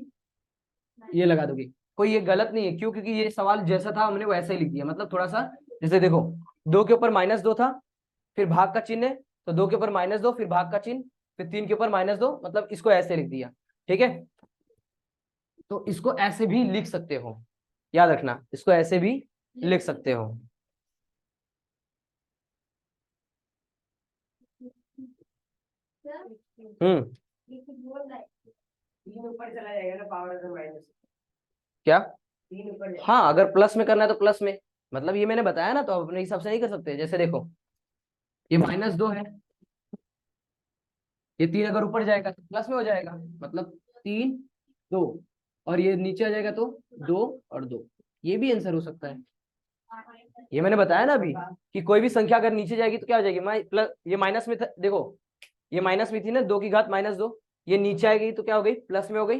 ये लगा दोगे। कोई ये गलत नहीं है, क्यों, क्योंकि ये सवाल जैसा था हमने वैसा ही लिख दिया, मतलब थोड़ा सा, जैसे देखो 2 के ऊपर -2 था, फिर भाग का चिन्ह है, तो 2 के ऊपर -2, फिर भाग का चिन्ह, फिर 3 के ऊपर -2, मतलब इसको ऐसे लिख दिया। ठीक है, तो इसको ऐसे भी लिख सकते हो, याद रखना, इसको ऐसे भी लिख सकते हो। हम्म, क्या, हाँ अगर प्लस में करना है तो प्लस में, मतलब ये मैंने बताया ना, तो आप अपने हिसाब से नहीं कर सकते। जैसे देखो ये -2 है, ये 3 अगर ऊपर जाएगा तो प्लस में हो जाएगा, मतलब 3 2, और ये नीचे आ जाएगा तो 2 और 2, ये भी आंसर हो सकता है। ये मैंने बताया ना अभी, कि कोई भी संख्या अगर नीचे जाएगी तो क्या हो जाएगी, प्लस, ये माइनस में था देखो, ये माइनस में थी ना, 2 की घात -2, ये नीचे आ गई तो क्या हो गई, प्लस में हो गई,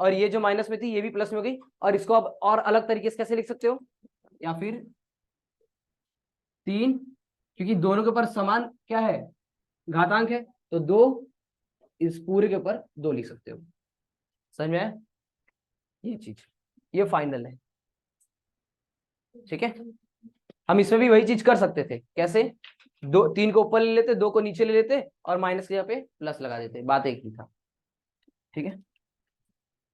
और ये जो माइनस में थी ये भी प्लस में हो गई। और इसको अब और अलग तरीके से कैसे लिख सकते हो, या फिर 3, क्योंकि दोनों के ऊपर समान क्या है, घातांक है, तो 2, इस पूरे के ऊपर 2 लिख सकते हो। समझ में आया ये चीज, ये फाइनल है। ठीक है, हम इसमें भी वही चीज कर सकते थे, कैसे, 3 को ऊपर ले लेते, 2 को नीचे ले लेते, और माइनस के यहाँ पे प्लस लगा देते, बात एक ही था। ठीक है,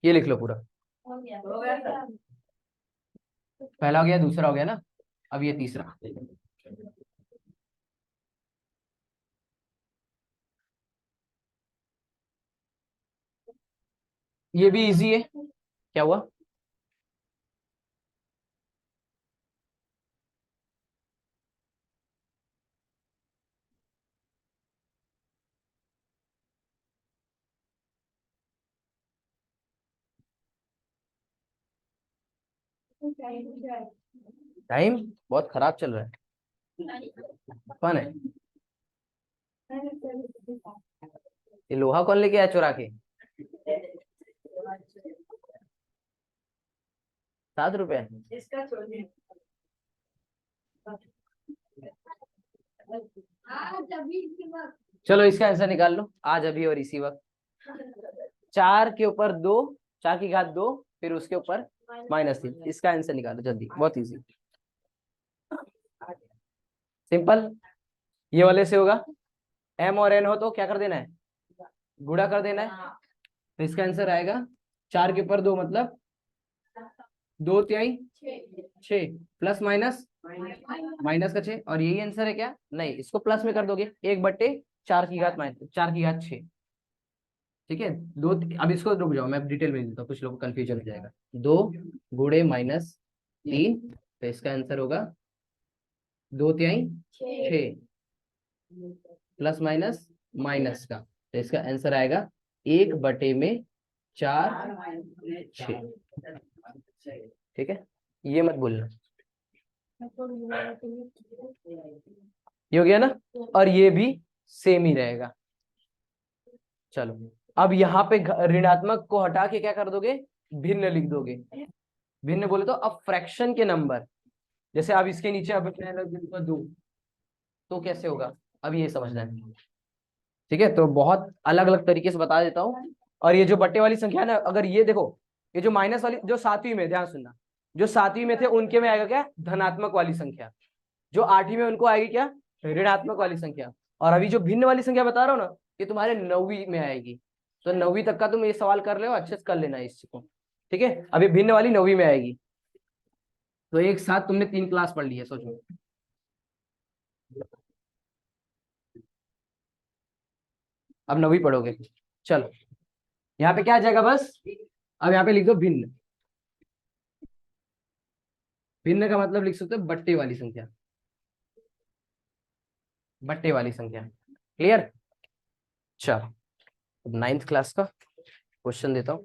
ये लिख लो पूरा, पहला हो गया, दूसरा हो गया ना, अब ये तीसरा। ये भी इजी है, क्या हुआ, टाइम बहुत खराब चल रहा है, कौन है, ये लोहा कौन लेके आया चुरा के। 7 रुपए। चलो इसका आंसर निकाल लो आज अभी और इसी वक्त। 4 के ऊपर 2, 4 की घात 2, फिर उसके ऊपर -3, इसका आंसर निकालो जल्दी, बहुत इजी सिंपल। ये वाले से होगा, m और n हो तो क्या कर देना है, गुणा कर देना है। तो इसका आंसर आएगा 4 के ऊपर 2 मतलब 2 तिहाई 6, प्लस माइनस -का 6, और यही आंसर है क्या, नहीं इसको प्लस में कर दोगे, 1/4 की घात 6। ठीक है, दो। अब इसको रुक जाओ, मैं डिटेल में देता हूँ, कुछ लोगों को कंफ्यूजन हो जाएगा। 2 गुणे -3, तो इसका आंसर होगा 2 तिहाई 6, प्लस माइनस का, तो इसका आंसर आएगा 1/4 6। ठीक है, ये मत भूलना, ये हो गया ना, और ये भी सेम ही रहेगा। चलो अब यहाँ पे ऋणात्मक को हटा के क्या कर दोगे, भिन्न लिख दोगे। भिन्न बोले तो अब फ्रैक्शन के नंबर, जैसे अब इसके नीचे अब क्या 2, तो कैसे होगा, अब ये समझना है। ठीक है, तो बहुत अलग अलग तरीके से बता देता हूँ। और ये जो बट्टे वाली संख्या है ना, अगर ये देखो, ये जो माइनस वाली, जो 7वीं में, ध्यान सुनना, जो 7वीं में थे उनके में आएगा क्या, धनात्मक वाली संख्या। जो 8वीं में उनको आएगी क्या, ऋणात्मक वाली संख्या। और अभी जो भिन्न वाली संख्या बता रहा हूँ ना, ये तुम्हारे 9वीं में आएगी। तो 9वीं तक का तुम ये सवाल कर ले, अच्छे से कर लेना इस चीज को। ठीक है, अभी भिन्न वाली 9वीं में आएगी। तो एक साथ तुमने 3 क्लास पढ़ ली है, सोचो। अब 9वीं पढ़ोगे। चलो यहाँ पे क्या आ जाएगा बस, अब यहाँ पे लिख दो भिन्न। भिन्न का मतलब लिख सकते हो बट्टे वाली संख्या, बट्टे वाली संख्या। क्लियर। चलो अब 9th क्लास का क्वेश्चन देता हूँ।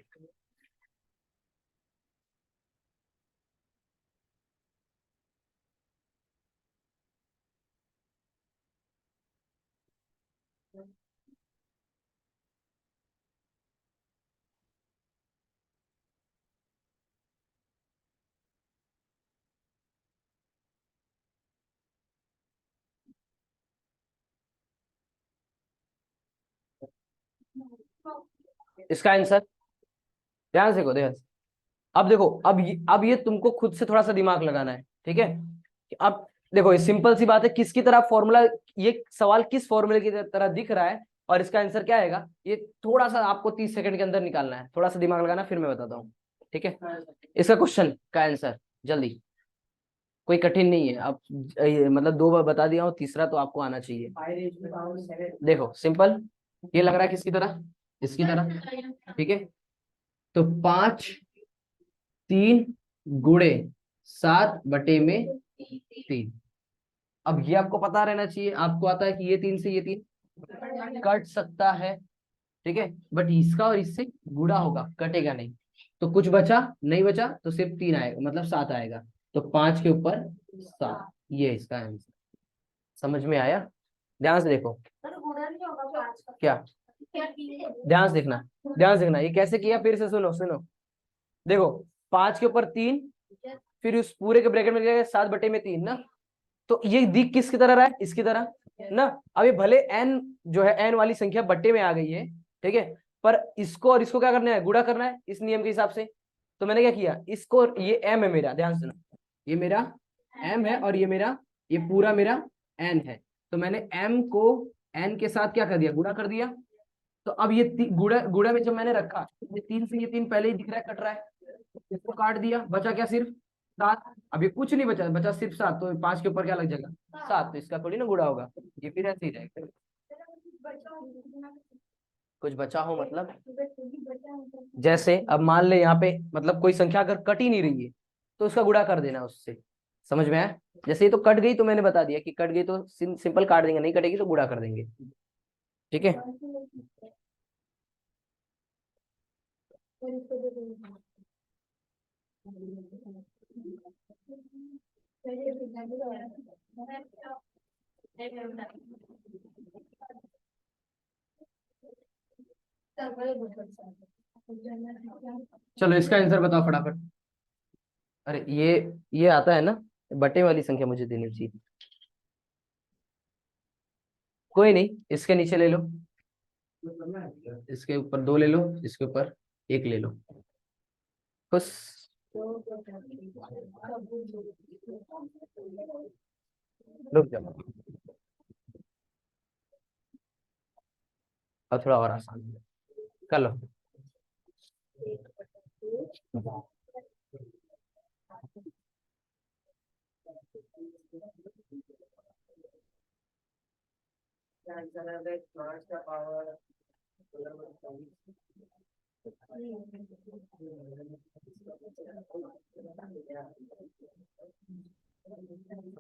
इसका आंसर ध्यान से देखो, ध्यान से। अब देखो, अब ये तुमको खुद से थोड़ा सा दिमाग लगाना है। ठीक है, अब देखो, ये सिंपल सी बात है, किसकी तरह फॉर्मूला, ये सवाल किस फॉर्मूले की तरह दिख रहा है और इसका आंसर क्या आएगा, ये थोड़ा सा आपको 30 सेकंड के अंदर निकालना है। थोड़ा सा दिमाग लगाना, फिर मैं बताता हूँ। ठीक है, इसका क्वेश्चन का आंसर जल्दी, कोई कठिन नहीं है। अब मतलब 2 बार बता दिया हूँ, तीसरा तो आपको आना चाहिए। देखो सिंपल, ये लग रहा है किसकी तरह, इसकी तरह। ठीक है, तो 5 3 गुणे 7/3। अब ये आपको पता रहना चाहिए, आपको आता है कि ये 3 से ये 3 कट सकता है। ठीक है, बट इसका और इससे गुणा होगा, कटेगा नहीं। तो कुछ बचा नहीं, बचा तो सिर्फ 3 आएगा, मतलब 7 आएगा। तो 5 के ऊपर 7, ये इसका आंसर। समझ में आया, ध्यान से देखो। क्या, ध्यान से देखना, ध्यान से देखना, ये कैसे किया, फिर से सुनो सुनो। देखो 5 के ऊपर 3, फिर उस पूरे के ब्रैकेट में क्या 7/3 ना। तो ये दिख किसकी तरह रहा है, इसकी तरह ना। अब ये भले n जो है, n वाली संख्या बट्टे में आ गई है। ठीक है, पर इसको और इसको क्या करना है, गुणा करना है इस नियम के हिसाब से। तो मैंने क्या किया, इसको, ये m है मेरा, ध्यान सुनो, ये मेरा m है और ये मेरा, ये पूरा मेरा n है। तो मैंने m को n के साथ क्या कर दिया, गुणा कर दिया। तो अब ये गुणा गुणा में जब मैंने रखा, ये 3 से ये 3 पहले ही दिख रहा है, कट रहा है। इसको काट दिया, बचा क्या, सिर्फ 7। अभी कुछ नहीं बचा, बचा सिर्फ 7। तो 5 के ऊपर क्या लग जाएगा, 7। तो इसका थोड़ी ना गुणा होगा, ये फिर ऐसे ही रहेगा। कुछ बचा हो मतलब, जैसे अब मान ले यहाँ पे, मतलब कोई संख्या अगर कट ही नहीं रही है, तो उसका गुणा कर देना उससे। समझ में आया, जैसे ये तो कट गई, तो मैंने बता दिया कि कट गई तो सिंपल काट देंगे, नहीं कटेगी तो गुणा कर देंगे। ठीक है, चलो इसका आंसर बताओ फटाफट। अरे ये आता है ना, बटे वाली संख्या मुझे देनी चाहिए। कोई नहीं, इसके नीचे ले लो, इसके ऊपर 2 ले लो, इसके ऊपर 1 ले लो। खुश। रुक जाओ, और थोड़ा और आसान कर लो।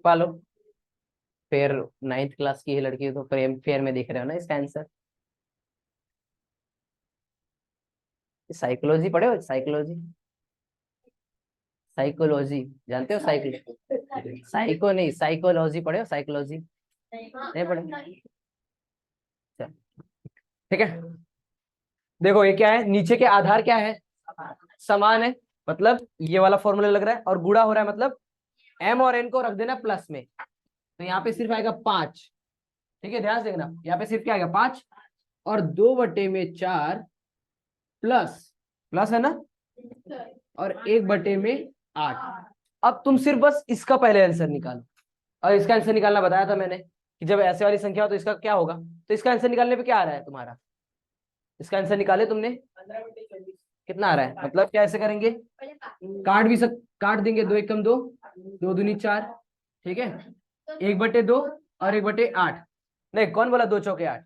पालो। फिर 9th क्लास की है लड़की, तो प्रेम फेयर में देख रहे हो ना इसका आंसर। साइकोलॉजी पढ़े हो? साइकोलॉजी, साइकोलॉजी जानते हो? साइको नहीं, साइकोलॉजी पढ़े हो? साइकोलॉजी नहीं पढ़े? चल, ठीक है। देखो ये क्या है, नीचे के आधार क्या है? समान है, मतलब ये वाला फॉर्मूला लग रहा है, और गुणा हो रहा है, मतलब m और n को रख देना प्लस में, तो यहाँ पे सिर्फ आएगा 5। ठीक है, ध्यान से देखना, यहाँ पे सिर्फ क्या आएगा? 5 और 2/4 प्लस, प्लस है ना, और 1/8। अब तुम सिर्फ बस इसका पहले आंसर निकालो, और इसका आंसर निकालना बताया था मैंने कि जब ऐसे वाली संख्या हो तो इसका क्या होगा। तो इसका आंसर निकालने पे क्या आ रहा है तुम्हारा? इसका आंसर निकाले तुमने, कितना आ रहा है? मतलब क्या ऐसे करेंगे, काट देंगे, 2 एकम 2, 2 दूनी 4, ठीक है, 1/2 और 1/8। नहीं, कौन बोला 2 चौके 8?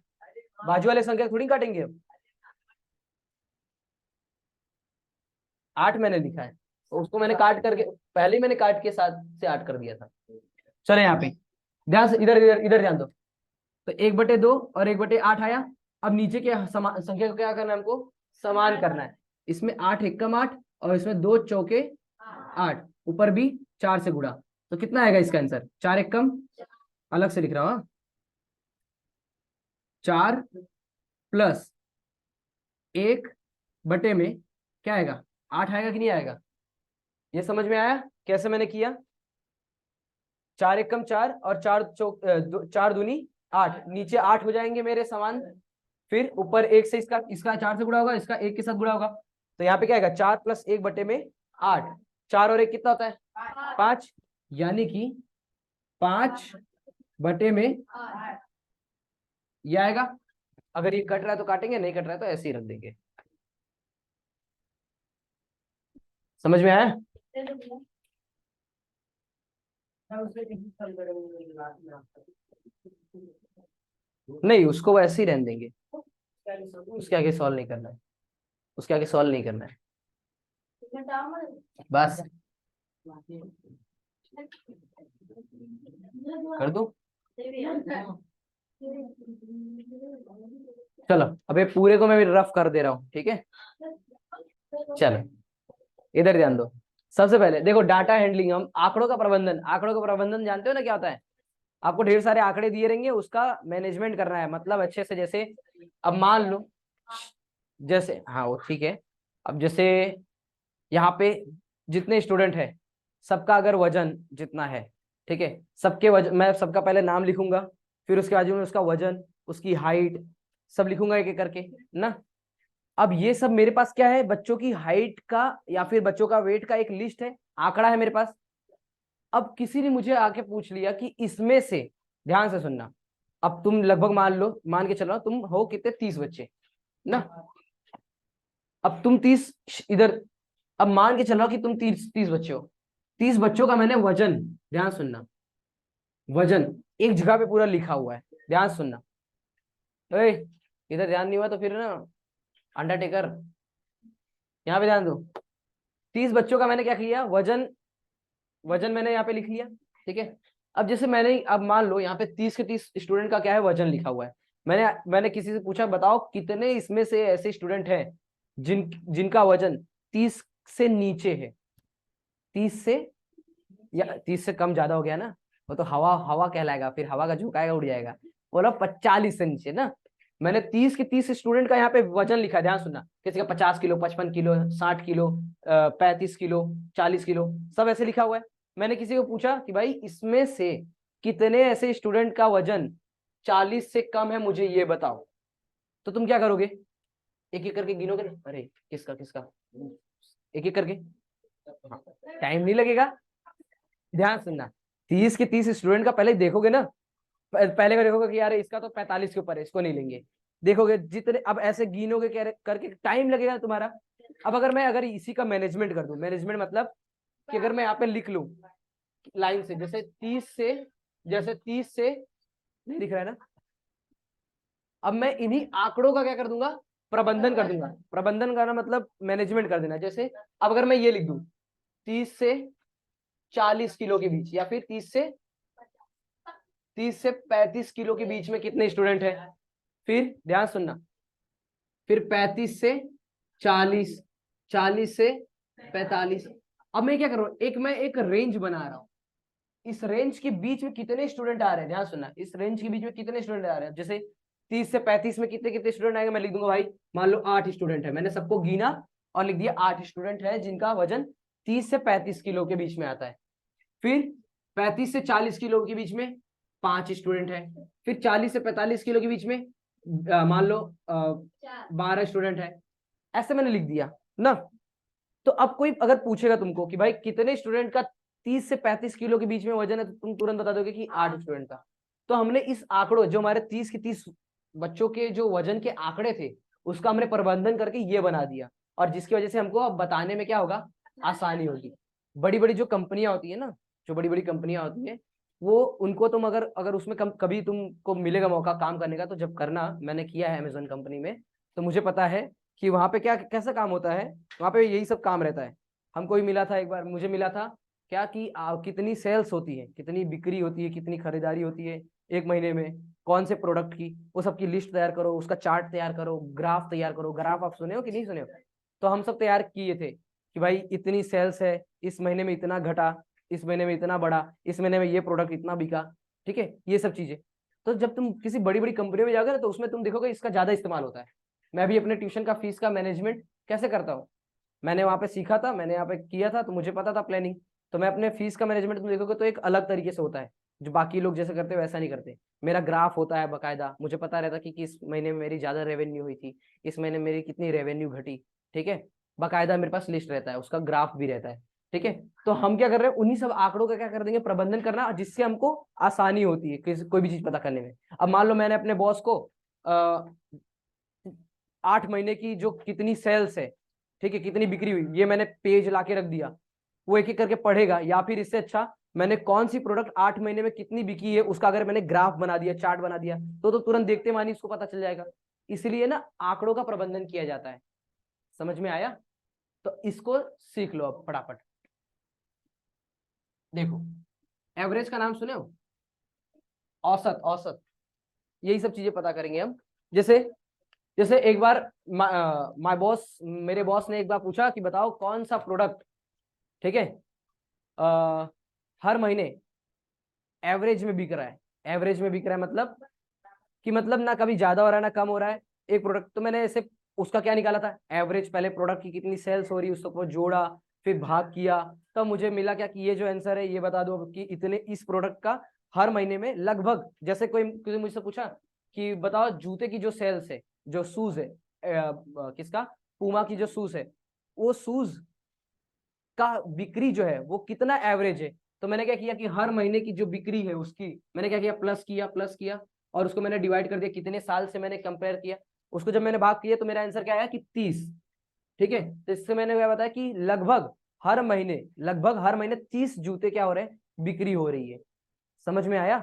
बाजू वाले संख्या थोड़ी काटेंगे अब। 8 मैंने लिखा है, उसको मैंने काट करके, पहले ही मैंने काट के साथ से 8 कर दिया था। चलो यहाँ पे ध्यान से, इधर इधर इधर ध्यान दो। तो 1/2 और 1/8 आया। अब नीचे के संख्या को क्या करना है हमको? समान करना है। इसमें 8 एकम 8 और इसमें 2 चौके 8, ऊपर भी 4 से गुणा, तो कितना आएगा इसका आंसर? 4 एकम, अलग से लिख रहा हूँ, 4 प्लस 1 में क्या आएगा? 8 आएगा कि नहीं आएगा? ये समझ में आया कैसे मैंने किया? 4 एकम 4 और 4 दूनी 8, नीचे 8 हो जाएंगे मेरे समान, फिर ऊपर 1 से इसका इसका 4 से गुणा होगा, इसका 1 के साथ गुणा होगा, तो यहाँ पे क्या आएगा? 4 प्लस 1/8, 4 और 1 कितना होता है? 5, यानी कि 5/8 ये आएगा। अगर ये कट रहा है तो काटेंगे, नहीं कट रहा है तो ऐसे ही रख देंगे। समझ में आया? नहीं, उसको ऐसे ही रहने देंगे, उसके आगे सॉल्व नहीं करना है, उसके आगे सॉल्व नहीं करना है, बस कर दो। चलो अबे पूरे को मैं भी रफ कर दे रहा हूँ, ठीक है। चलो इधर ध्यान दो। सबसे पहले देखो, डाटा हैंडलिंग, हम आंकड़ों का प्रबंधन, आंकड़ों का प्रबंधन जानते हो ना क्या होता है? आपको ढेर सारे आंकड़े दिए रहेंगे, उसका मैनेजमेंट करना है, मतलब अच्छे से। जैसे अब मान लो, जैसे हाँ वो ठीक है, अब जैसे यहाँ पे जितने स्टूडेंट है, सबका अगर वजन जितना है, ठीक है, सबके वजन, मैं सबका पहले नाम लिखूंगा, फिर उसके बाजू में उसका वजन, उसकी हाइट, सब लिखूंगा एक एक करके ना। अब ये सब मेरे पास क्या है? बच्चों की हाइट का या फिर बच्चों का वेट का एक लिस्ट है, आंकड़ा है मेरे पास। अब किसी ने मुझे आके पूछ लिया कि इसमें से, ध्यान से सुनना, अब तुम लगभग मान लो, मान के चलो तुम हो कितने, 30 बच्चे ना। अब तुम 30 इधर, अब मान के चलो कि तुम 30 बच्चे हो, 30 बच्चों का मैंने वजन, ध्यान सुनना, वजन एक जगह पे पूरा लिखा हुआ है, ध्यान सुनना। ओए, इधर ध्यान नहीं हुआ तो फिर ना अंडरटेकर, यहाँ पे ध्यान दो। 30 बच्चों का मैंने क्या किया? वजन, वजन मैंने यहाँ पे लिख लिया, ठीक है। अब जैसे मैंने, अब मान लो यहाँ पे 30 के 30 स्टूडेंट का क्या है? वजन लिखा हुआ है। मैंने किसी से पूछा, बताओ कितने इसमें से ऐसे स्टूडेंट हैं जिनका वजन 30 से नीचे है? 30 से, या 30 से कम ज्यादा हो गया ना, वो तो हवा हवा कहलाएगा, फिर हवा का झोंका आएगा, उड़ जाएगा। बोलो 45 से नीचे ना। मैंने 30 के 30 स्टूडेंट का यहाँ पे वजन लिखा है, ध्यान सुनना। किसी का 50 kilo, 55 kilo, 60 kilo, 35 kilo, 40 kilo, सब ऐसे लिखा हुआ है। मैंने किसी को पूछा कि भाई इसमें से कितने ऐसे स्टूडेंट का वजन 40 से कम है, मुझे ये बताओ। तो तुम क्या करोगे? एक एक करके गिनोगे ना, अरे किसका किसका, एक एक करके। टाइम नहीं लगेगा, ध्यान सुनना। 30 के 30 स्टूडेंट का पहले देखोगे ना, पहले का देखोगे कि यार इसका तो 45 के ऊपर है, इसको नहीं लेंगे। देखोगे जितने, अब ऐसे गिनोगे करके टाइम लगेगा तुम्हारा। अब अगर इसी का मैनेजमेंट कर दूं, मैनेजमेंट मतलब कि अगर मैं यहाँ पे लिख लूं लाइन से, जैसे 30 से नहीं दिख रहा है ना, अब मैं इन्हीं आंकड़ों का क्या कर दूंगा, प्रबंधन कर दूंगा। प्रबंधन करना मतलब मैनेजमेंट कर देना। जैसे अब अगर मैं ये लिख दूं 30 से 40 किलो के बीच, या फिर 30 से 35 किलो के बीच में कितने स्टूडेंट है, फिर ध्यान सुनना, फिर 35 से 40, 40 से 45। अब मैं क्या कर रहा हूं, मैं एक रेंज बना रहा हूं। इस रेंज के बीच में कितने स्टूडेंट आ रहे हैं, ध्यान सुनना, इस रेंज के बीच में कितने स्टूडेंट आ रहे हैं। जैसे 30 से 35 में कितने कितने स्टूडेंट आएंगे, मैं लिख दूंगा भाई मान लो 8 स्टूडेंट है। मैंने सबको गिना और लिख दिया 8 स्टूडेंट है जिनका वजन 30 से 35 किलो के बीच में आता है। फिर 35 से 40 किलो के बीच में 5 स्टूडेंट है। फिर 40 से 45 किलो के बीच में मान लो 12 स्टूडेंट है। ऐसे मैंने लिख दिया ना। तो अब कोई अगर पूछेगा तुमको कि भाई कितने स्टूडेंट का 30 से 35 किलो के बीच में वजन है, तो तुम तुरंत बता दोगे कि 8 स्टूडेंट का। तो हमने इस आंकड़ों, जो हमारे 30 के 30 बच्चों के जो वजन के आंकड़े थे, उसका हमने प्रबंधन करके ये बना दिया। और जिसकी वजह से हमको अब बताने में क्या होगा, आसानी होगी। बड़ी बड़ी जो कंपनियां होती है ना, जो बड़ी बड़ी कंपनियां होती है, वो उनको तुम अगर अगर उसमें कभी तुमको मिलेगा मौका काम करने का, तो जब करना। मैंने किया है अमेजोन कंपनी में, तो मुझे पता है कि वहां पे क्या कैसा काम होता है। वहां पे यही सब काम रहता है। हमको ही मिला था, एक बार मुझे मिला था क्या कि कितनी सेल्स होती है, कितनी बिक्री होती है, कितनी खरीदारी होती है एक महीने में, कौन से प्रोडक्ट की, वो सब की लिस्ट तैयार करो, उसका चार्ट तैयार करो, ग्राफ तैयार करो। ग्राफ आप सुने हो कि नहीं सुने हो? तो हम सब तैयार किए थे कि भाई इतनी सेल्स है, इस महीने में इतना घटा, इस महीने में इतना बढ़ा, इस महीने में ये प्रोडक्ट इतना बिका। ठीक है, ये सब चीजें। तो जब तुम किसी बड़ी बड़ी कंपनी में जाओगे ना, तो उसमें तुम देखोगे इसका ज्यादा इस्तेमाल होता है। मैं भी अपने ट्यूशन का फीस का मैनेजमेंट कैसे करता हूँ, मैंने वहां पे सीखा था, मैंने यहाँ पे किया था, तो मुझे पता था प्लानिंग। तो मैं अपने फीस का मैनेजमेंट तुम देखोगे तो एक अलग तरीके से होता है, जो बाकी लोग जैसे करते हैं वैसा नहीं करते। मेरा ग्राफ होता है बकायदा, मुझे पता रहता कि किस महीने में मेरी ज्यादा रेवेन्यू हुई थी, इस महीने में मेरी कितनी रेवेन्यू घटी। ठीक है, बकायदा मेरे पास लिस्ट रहता है, उसका ग्राफ भी रहता है। ठीक है, तो हम क्या कर रहे हैं, उन्हीं सब आंकड़ों का क्या कर देंगे, प्रबंधन करना, जिससे हमको आसानी होती है कोई भी चीज पता करने में। अब मान लो मैंने अपने बॉस को 8 महीने की जो कितनी सेल्स है, ठीक है, कितनी बिक्री हुई, ये मैंने पेज ला के रख दिया। वो एक एक करके पढ़ेगा। या फिर इससे अच्छा, मैंने कौन सी प्रोडक्ट 8 महीने में कितनी बिकी है, उसका अगर मैंने ग्राफ बना दिया, चार्ट बना दिया, तो तुरंत देखते मानी उसको पता चल जाएगा। इसलिए ना आंकड़ों का प्रबंधन किया जाता है। समझ में आया? तो इसको सीख लो अब फटाफट। देखो, एवरेज का नाम सुने हो? औसत, औसत, यही सब चीजें पता करेंगे हम। जैसे जैसे एक बार माय बॉस, मेरे बॉस ने एक बार पूछा कि बताओ कौन सा प्रोडक्ट, ठीक है, आ, हर महीने एवरेज में बिक रहा है। एवरेज में बिक रहा है मतलब कि मतलब ना कभी ज्यादा हो रहा है ना कम हो रहा है एक प्रोडक्ट। तो मैंने ऐसे उसका क्या निकाला था, एवरेज, पहले प्रोडक्ट की कितनी सेल्स हो रही है उसको जोड़ा, फिर भाग किया। तब मुझे मिला क्या कि ये जो आंसर है, ये बता दो कि इतने इस प्रोडक्ट का हर महीने में लगभग, जैसे कोई मुझसे पूछा कि बताओ जूते की जो सेल्स है, जो शूज है, किसका, पूमा की जो शूज है, वो शूज का बिक्री जो है वो कितना एवरेज है। तो मैंने क्या किया कि हर महीने की जो बिक्री है उसकी मैंने क्या किया, प्लस किया, और उसको मैंने डिवाइड कर दिया, कितने साल से मैंने कंपेयर किया। उसको जब मैंने भाग किया तो मेरा आंसर क्या आया कि 30। ठीक है, तो इससे मैंने क्या बताया कि लगभग हर महीने 30 जूते क्या हो रहे हैं, बिक्री हो रही है। समझ में आया?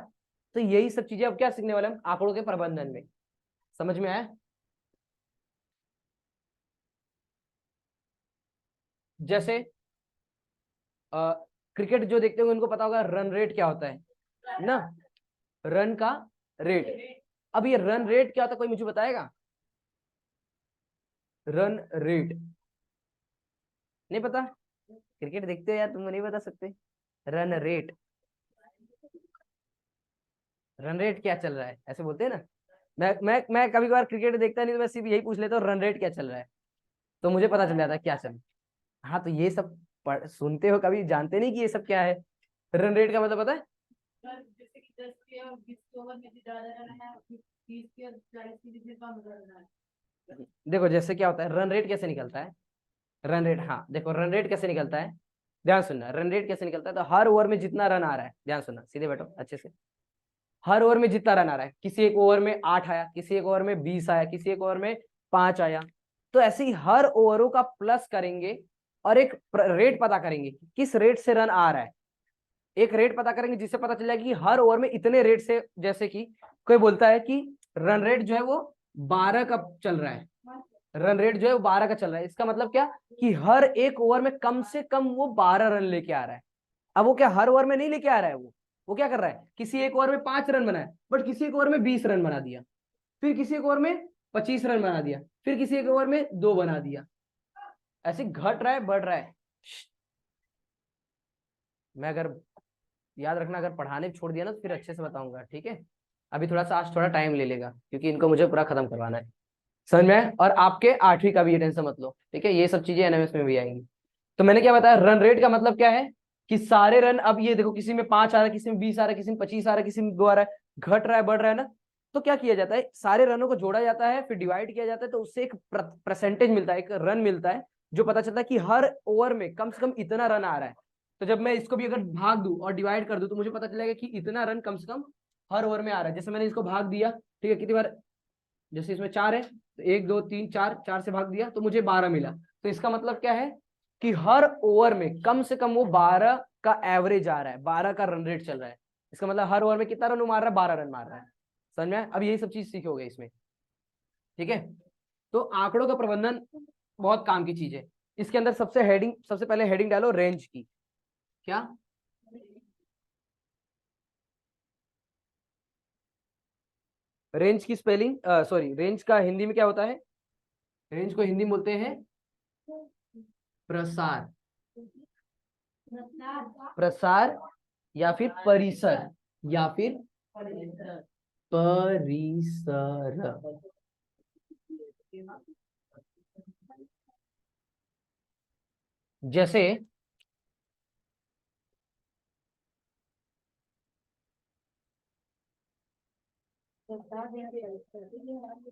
तो यही सब चीजें अब क्या सीखने वाले हम, आंकड़ों के प्रबंधन में। समझ में आया? जैसे क्रिकेट जो देखते होंगे उनको पता होगा रन रेट क्या होता है ना, रन का रेट। अब ये रन रेट क्या होता है, कोई मुझे बताएगा? रन रेट नहीं पता? क्रिकेट देखते हो यार, तुम नहीं बता सकते? रन रेट, रन रेट क्या चल रहा है, ऐसे बोलते हैं ना। मैं कभी कभार क्रिकेट देखता नहीं, तो मैं सिर्फ यही पूछ लेता हूँ रन रेट क्या चल रहा है, तो मुझे पता चल जाता है क्या चल रहा है। हाँ, तो ये सब सुनते हो, कभी जानते नहीं कि ये सब क्या है। रन रेट का मतलब पता है? जैसे कि 10 के और 20 के ओवर में ज्यादा रन है, 30 के और 40 के बीच में कम रन है। देखो जैसे क्या होता है, रन रेट कैसे निकलता है, रन रेट, हाँ देखो रन रेट कैसे निकलता है, ध्यान सुनना, रन रेट कैसे निकलता है, तो हर ओवर में जितना रन आ रहा है, ध्यान सुनना, सीधे बैठो अच्छे से, हर ओवर में जितना रन आ रहा है, किसी एक ओवर में 8 आया, किसी एक ओवर में 20 आया, किसी एक ओवर में 5 आया, तो ऐसे ही हर ओवरों का प्लस करेंगे और एक रेट पता करेंगे कि किस रेट से रन आ रहा है, एक रेट पता करेंगे जिससे पता चल जाएगा कि हर ओवर में इतने रेट से, जैसे कि कोई बोलता है कि रन रेट जो है वो 12 का चल रहा है, रन रेट जो है वो 12 का चल रहा है, इसका मतलब क्या कि हर एक ओवर में कम से कम वो 12 रन लेके आ रहा है। अब वो क्या हर ओवर में नहीं लेके आ रहा है, वो क्या कर रहा है, किसी एक ओवर में 5 रन बनाए, बट किसी एक ओवर में 20 रन बना दिया, फिर किसी एक ओवर में 25 रन बना दिया, फिर किसी एक ओवर में 2 बना दिया, ऐसे घट रहा है बढ़ रहा है। मैं अगर याद रखना, अगर पढ़ाने छोड़ दिया ना तो फिर अच्छे से बताऊंगा, ठीक है। अभी थोड़ा सा आज थोड़ा टाइम ले लेगा, क्योंकि इनको मुझे पूरा खत्म करवाना है, समझ में। और आपके 8वीं का भी ये टेंशन मत लो, ठीक है, ये सब चीजें एनएमएस में भी आएंगी। तो मैंने क्या बताया, रन रेट का मतलब क्या है कि सारे रन, अब ये देखो किसी में 5 आ रहा है, किसी में 20 आ रहा है, किसी में 25 आ रहा है, किसी में 2 आ रहा है, घट रहा है बढ़ रहा है ना, तो क्या किया जाता है, सारे रनों को जोड़ा जाता है, फिर डिवाइड किया जाता है, तो उससे एक परसेंटेज मिलता है, एक रन मिलता है, जो पता चलता है कि हर ओवर में कम से कम इतना रन आ रहा है। तो जब मैं इसको भी अगर भाग दूं और डिवाइड कर दूं, तो मुझे पता चलेगा कि इतना रन कम से कम हर ओवर में आ रहा है। जैसे मैंने इसको भाग दिया, ठीक है, कितनी बार, जैसे इसमें 4 है, तो 1 2 3 4, 4 से भाग दिया तो मुझे 12 मिला, तो इसका मतलब क्या है कि हर ओवर में कम से कम वो 12 का एवरेज आ रहा है, 12 का रन रेट चल रहा है। इसका मतलब हर ओवर में कितना रन मार रहा है, 12 रन मार रहा है। समझ में? अब यही सब चीज सीखोगे इसमें, ठीक है। तो आंकड़ों का प्रबंधन बहुत काम की चीज है। इसके अंदर सबसे पहले हेडिंग डालो रेंज की। क्या? रेंज की स्पेलिंग, सॉरी, रेंज का हिंदी में क्या होता है, रेंज को हिंदी में बोलते हैं प्रसार, प्रसार या फिर परिसर, या फिर परिसर। जैसे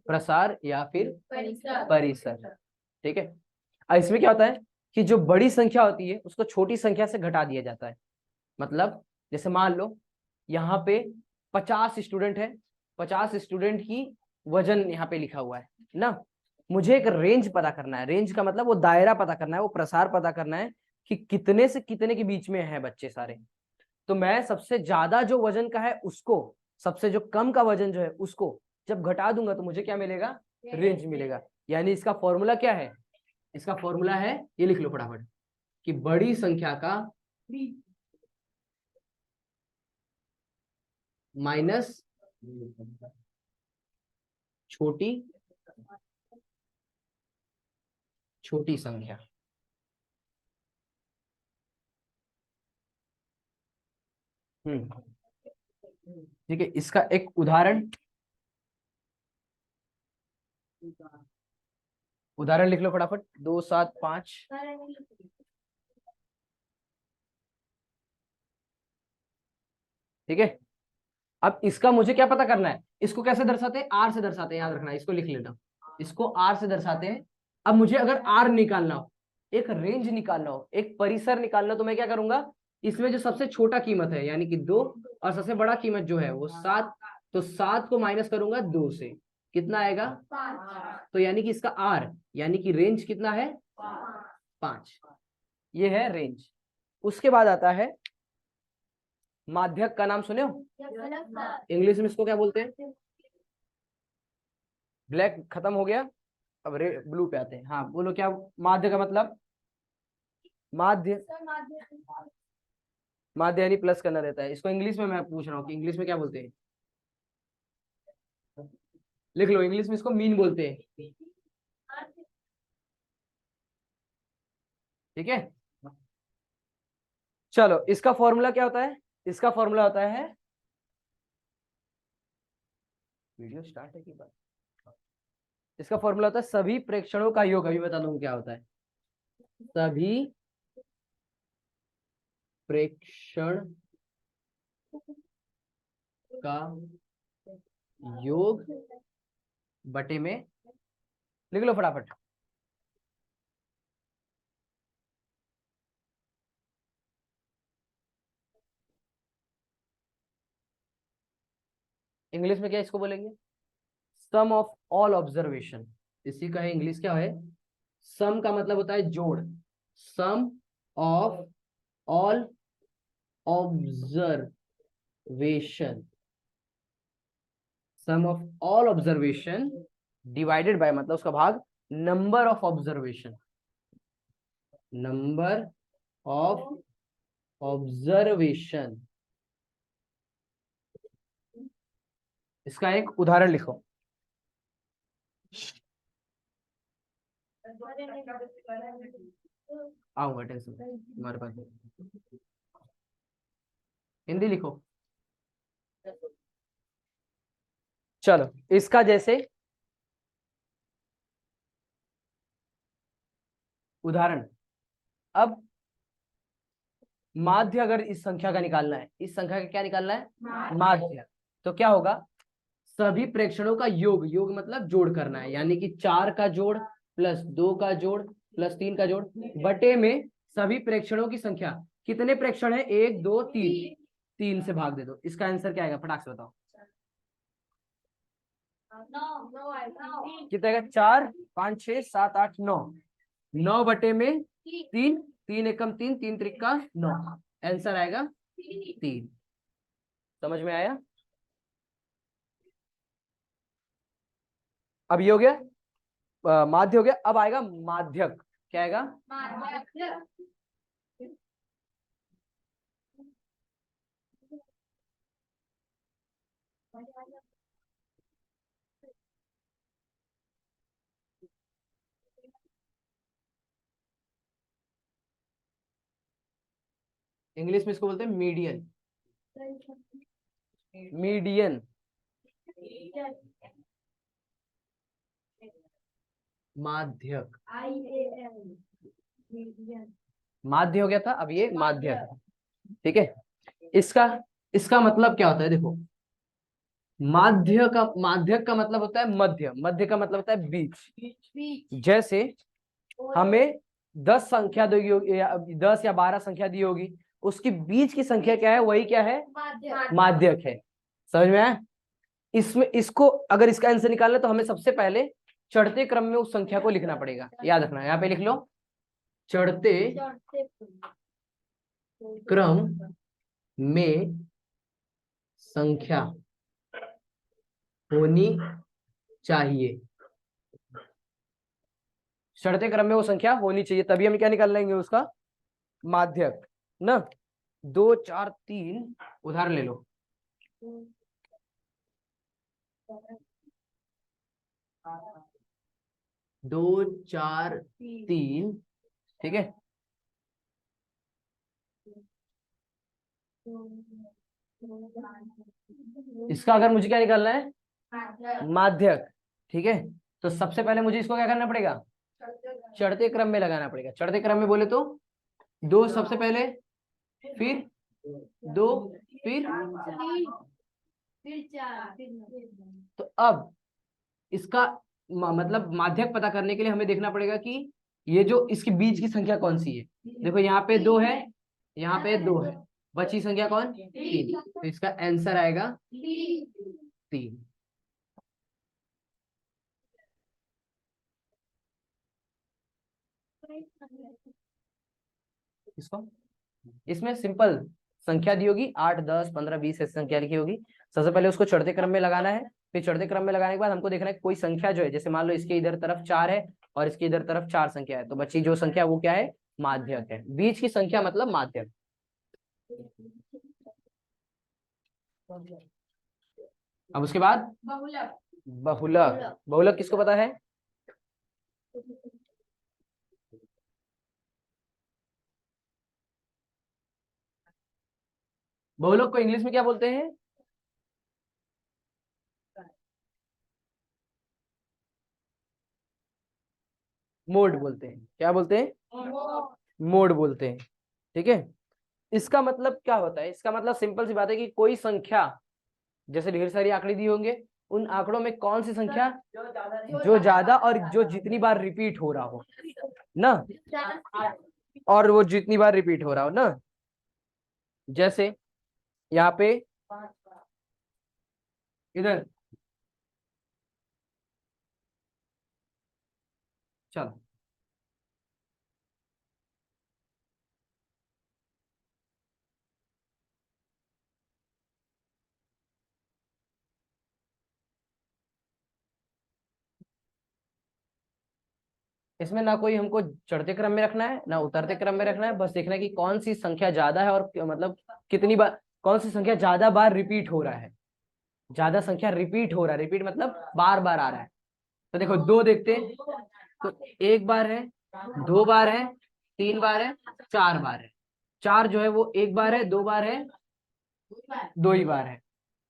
प्रसार या फिर परिसर, ठीक है। अब इसमें क्या होता है कि जो बड़ी संख्या होती है उसको छोटी संख्या से घटा दिया जाता है। मतलब जैसे मान लो यहाँ पे 50 स्टूडेंट है, 50 स्टूडेंट की वजन यहाँ पे लिखा हुआ है ना, मुझे एक रेंज पता करना है, रेंज का मतलब वो दायरा पता करना है, वो प्रसार पता करना है कि कितने से कितने के बीच में है बच्चे सारे। तो मैं सबसे ज्यादा जो वजन का है उसको, सबसे जो कम का वजन जो है उसको जब घटा दूंगा तो मुझे क्या मिलेगा, रेंज मिलेगा। यानी इसका फॉर्मूला क्या है, इसका फॉर्मूला है, ये लिख लो फटाफट, कि बड़ी संख्या का माइनस छोटी छोटी संख्या। ठीक है, इसका एक उदाहरण, उदाहरण लिख लो फटाफट, 2 7 5। ठीक है, अब इसका मुझे क्या पता करना है, इसको कैसे दर्शाते हैं, आर से दर्शाते हैं, याद रखना, इसको लिख लेना, इसको आर से दर्शाते हैं। अब मुझे अगर आर निकालना हो, एक रेंज निकालना हो, एक परिसर निकालना हो, तो मैं क्या करूंगा, इसमें जो सबसे छोटा कीमत है यानी कि 2, और सबसे बड़ा कीमत जो है वो 7, तो 7 को माइनस करूंगा 2 से, कितना आएगा, 5। तो यानी कि इसका आर यानी कि रेंज कितना है, 5। ये है रेंज। उसके बाद आता है माध्यक का नाम सुने हो, इंग्लिश में इसको क्या बोलते हैं, ब्लैक खत्म हो गया, अब ब्लू पे आते हैं। हाँ बोलो, क्या माध्य का मतलब, माध्य, माध्य यानी प्लस करना रहता है, इसको इंग्लिश में मैं पूछ रहा हूँ कि इंग्लिश में क्या बोलते हैं, लिख लो, इंग्लिश में इसको मीन बोलते हैं, ठीक है। चलो, इसका फॉर्मूला क्या होता है, इसका फॉर्मूला होता है वीडियो स्टार्ट है कि बात? इसका फॉर्मूला होता है सभी प्रेक्षणों का योग। अभी बता दूं क्या होता है। सभी प्रेक्षण का योग बटे में, लिख लो फटाफट। इंग्लिश में क्या इसको बोलेंगे? सम ऑफ ऑल ऑब्जर्वेशन। इसी का है इंग्लिश क्या है? सम का मतलब होता है जोड़। Sum of all observation. Sum of all observation divided by, मतलब उसका भाग number of observation. Number of observation. इसका एक उदाहरण लिखो। आऊंगा, टेंशन तुम्हारे पास। हिंदी लिखो। चलो इसका जैसे उदाहरण, अब माध्य अगर इस संख्या का निकालना है, इस संख्या का क्या निकालना है? माध्य। तो क्या होगा? सभी प्रेक्षणों का योग, योग मतलब जोड़ करना है, यानी कि 4 का जोड़ प्लस 2 का जोड़ प्लस 3 का जोड़ बटे में सभी प्रेक्षणों की संख्या। कितने प्रेक्षण है? 1 2 3। 3 से भाग दे दो। इसका आंसर क्या आएगा? फटाक से बताओ। कितना आएगा? 4 5 6 7 8 9। 9 बटे में 3। 3 एकम 3, 3 त्रिका 9। आंसर आएगा 3। समझ में आया? अब ये हो गया माध्य हो गया। अब आएगा माध्यक। क्या आएगा? इंग्लिश में इसको बोलते हैं मीडियन। मीडियन माध्यक। माध्य हो गया था, अब ये माध्यक। ठीक है। इसका इसका मतलब क्या होता है? देखो, माध्यक का मतलब होता है मध्य। मध्य का मतलब होता है बीच। जैसे हमें 10 संख्या दी होगी, 10 या 12 संख्या दी होगी, उसकी बीच की संख्या क्या है? वही क्या है? माध्यक है। समझ में आया? इसमें इसको अगर इसका आंसर निकालना है तो हमें सबसे पहले चढ़ते क्रम में उस संख्या को लिखना पड़ेगा। याद रखना, यहाँ पे लिख लो, चढ़ते क्रम में संख्या होनी चाहिए। चढ़ते क्रम में वो संख्या होनी चाहिए, तभी हम क्या निकाल लेंगे? उसका माध्यक ना। 2 4 3 उदाहरण ले लो। 2 4 3। ठीक है। इसका अगर मुझे क्या निकालना है? माध्यक। ठीक है। तो सबसे पहले मुझे इसको क्या करना पड़ेगा? चढ़ते क्रम में लगाना पड़ेगा। चढ़ते क्रम में बोले तो 2 सबसे पहले, फिर 2, फिर 4। तो अब इसका मतलब माध्यक पता करने के लिए हमें देखना पड़ेगा कि ये जो इसके बीच की संख्या कौन सी है। देखो यहाँ पे 2 है, यहाँ पे 2 है, बची संख्या कौन? 3। तो इसका आंसर आएगा 3। इसको इसमें सिंपल संख्या दी होगी, 8 10 15 20 ऐसी संख्या लिखी होगी। सबसे पहले उसको चढ़ते क्रम में लगाना है। फिर चढ़ते क्रम में लगाने के बाद हमको देखना है कोई संख्या जो है, जैसे मान लो इसके इधर तरफ 4 है और इसके इधर तरफ 4 संख्या है, तो बच्ची जो संख्या वो क्या है? माध्यक है। बीच की संख्या मतलब माध्यक। अब उसके बाद बहुलक। बहुलक। बहुलक किसको पता है? बहुलक को इंग्लिश में क्या बोलते हैं? मोड बोलते हैं। क्या बोलते हैं? मोड बोलते हैं। ठीक है, इसका मतलब क्या होता है? इसका मतलब सिंपल सी बात है कि कोई संख्या, जैसे ढेर सारी आंकड़े दिए होंगे, उन आंकड़ों में कौन सी संख्या जो ज्यादा और जो जितनी बार रिपीट हो रहा हो ना, और वो जितनी बार रिपीट हो रहा हो ना, जैसे यहाँ पे इधर चलो, इसमें ना कोई हमको चढ़ते क्रम में रखना है ना उतरते क्रम में रखना है, बस देखना है कि कौन सी संख्या ज्यादा है, और मतलब कितनी बार, कौन सी संख्या ज्यादा बार रिपीट हो रहा है। ज्यादा संख्या रिपीट हो रहा है, रिपीट मतलब बार बार आ रहा है। तो देखो दो देखते हैं, तो एक बार है, दो बार है, तीन बार है, चार बार है। चार जो है वो एक बार है, दो बार है, दो ही बार है।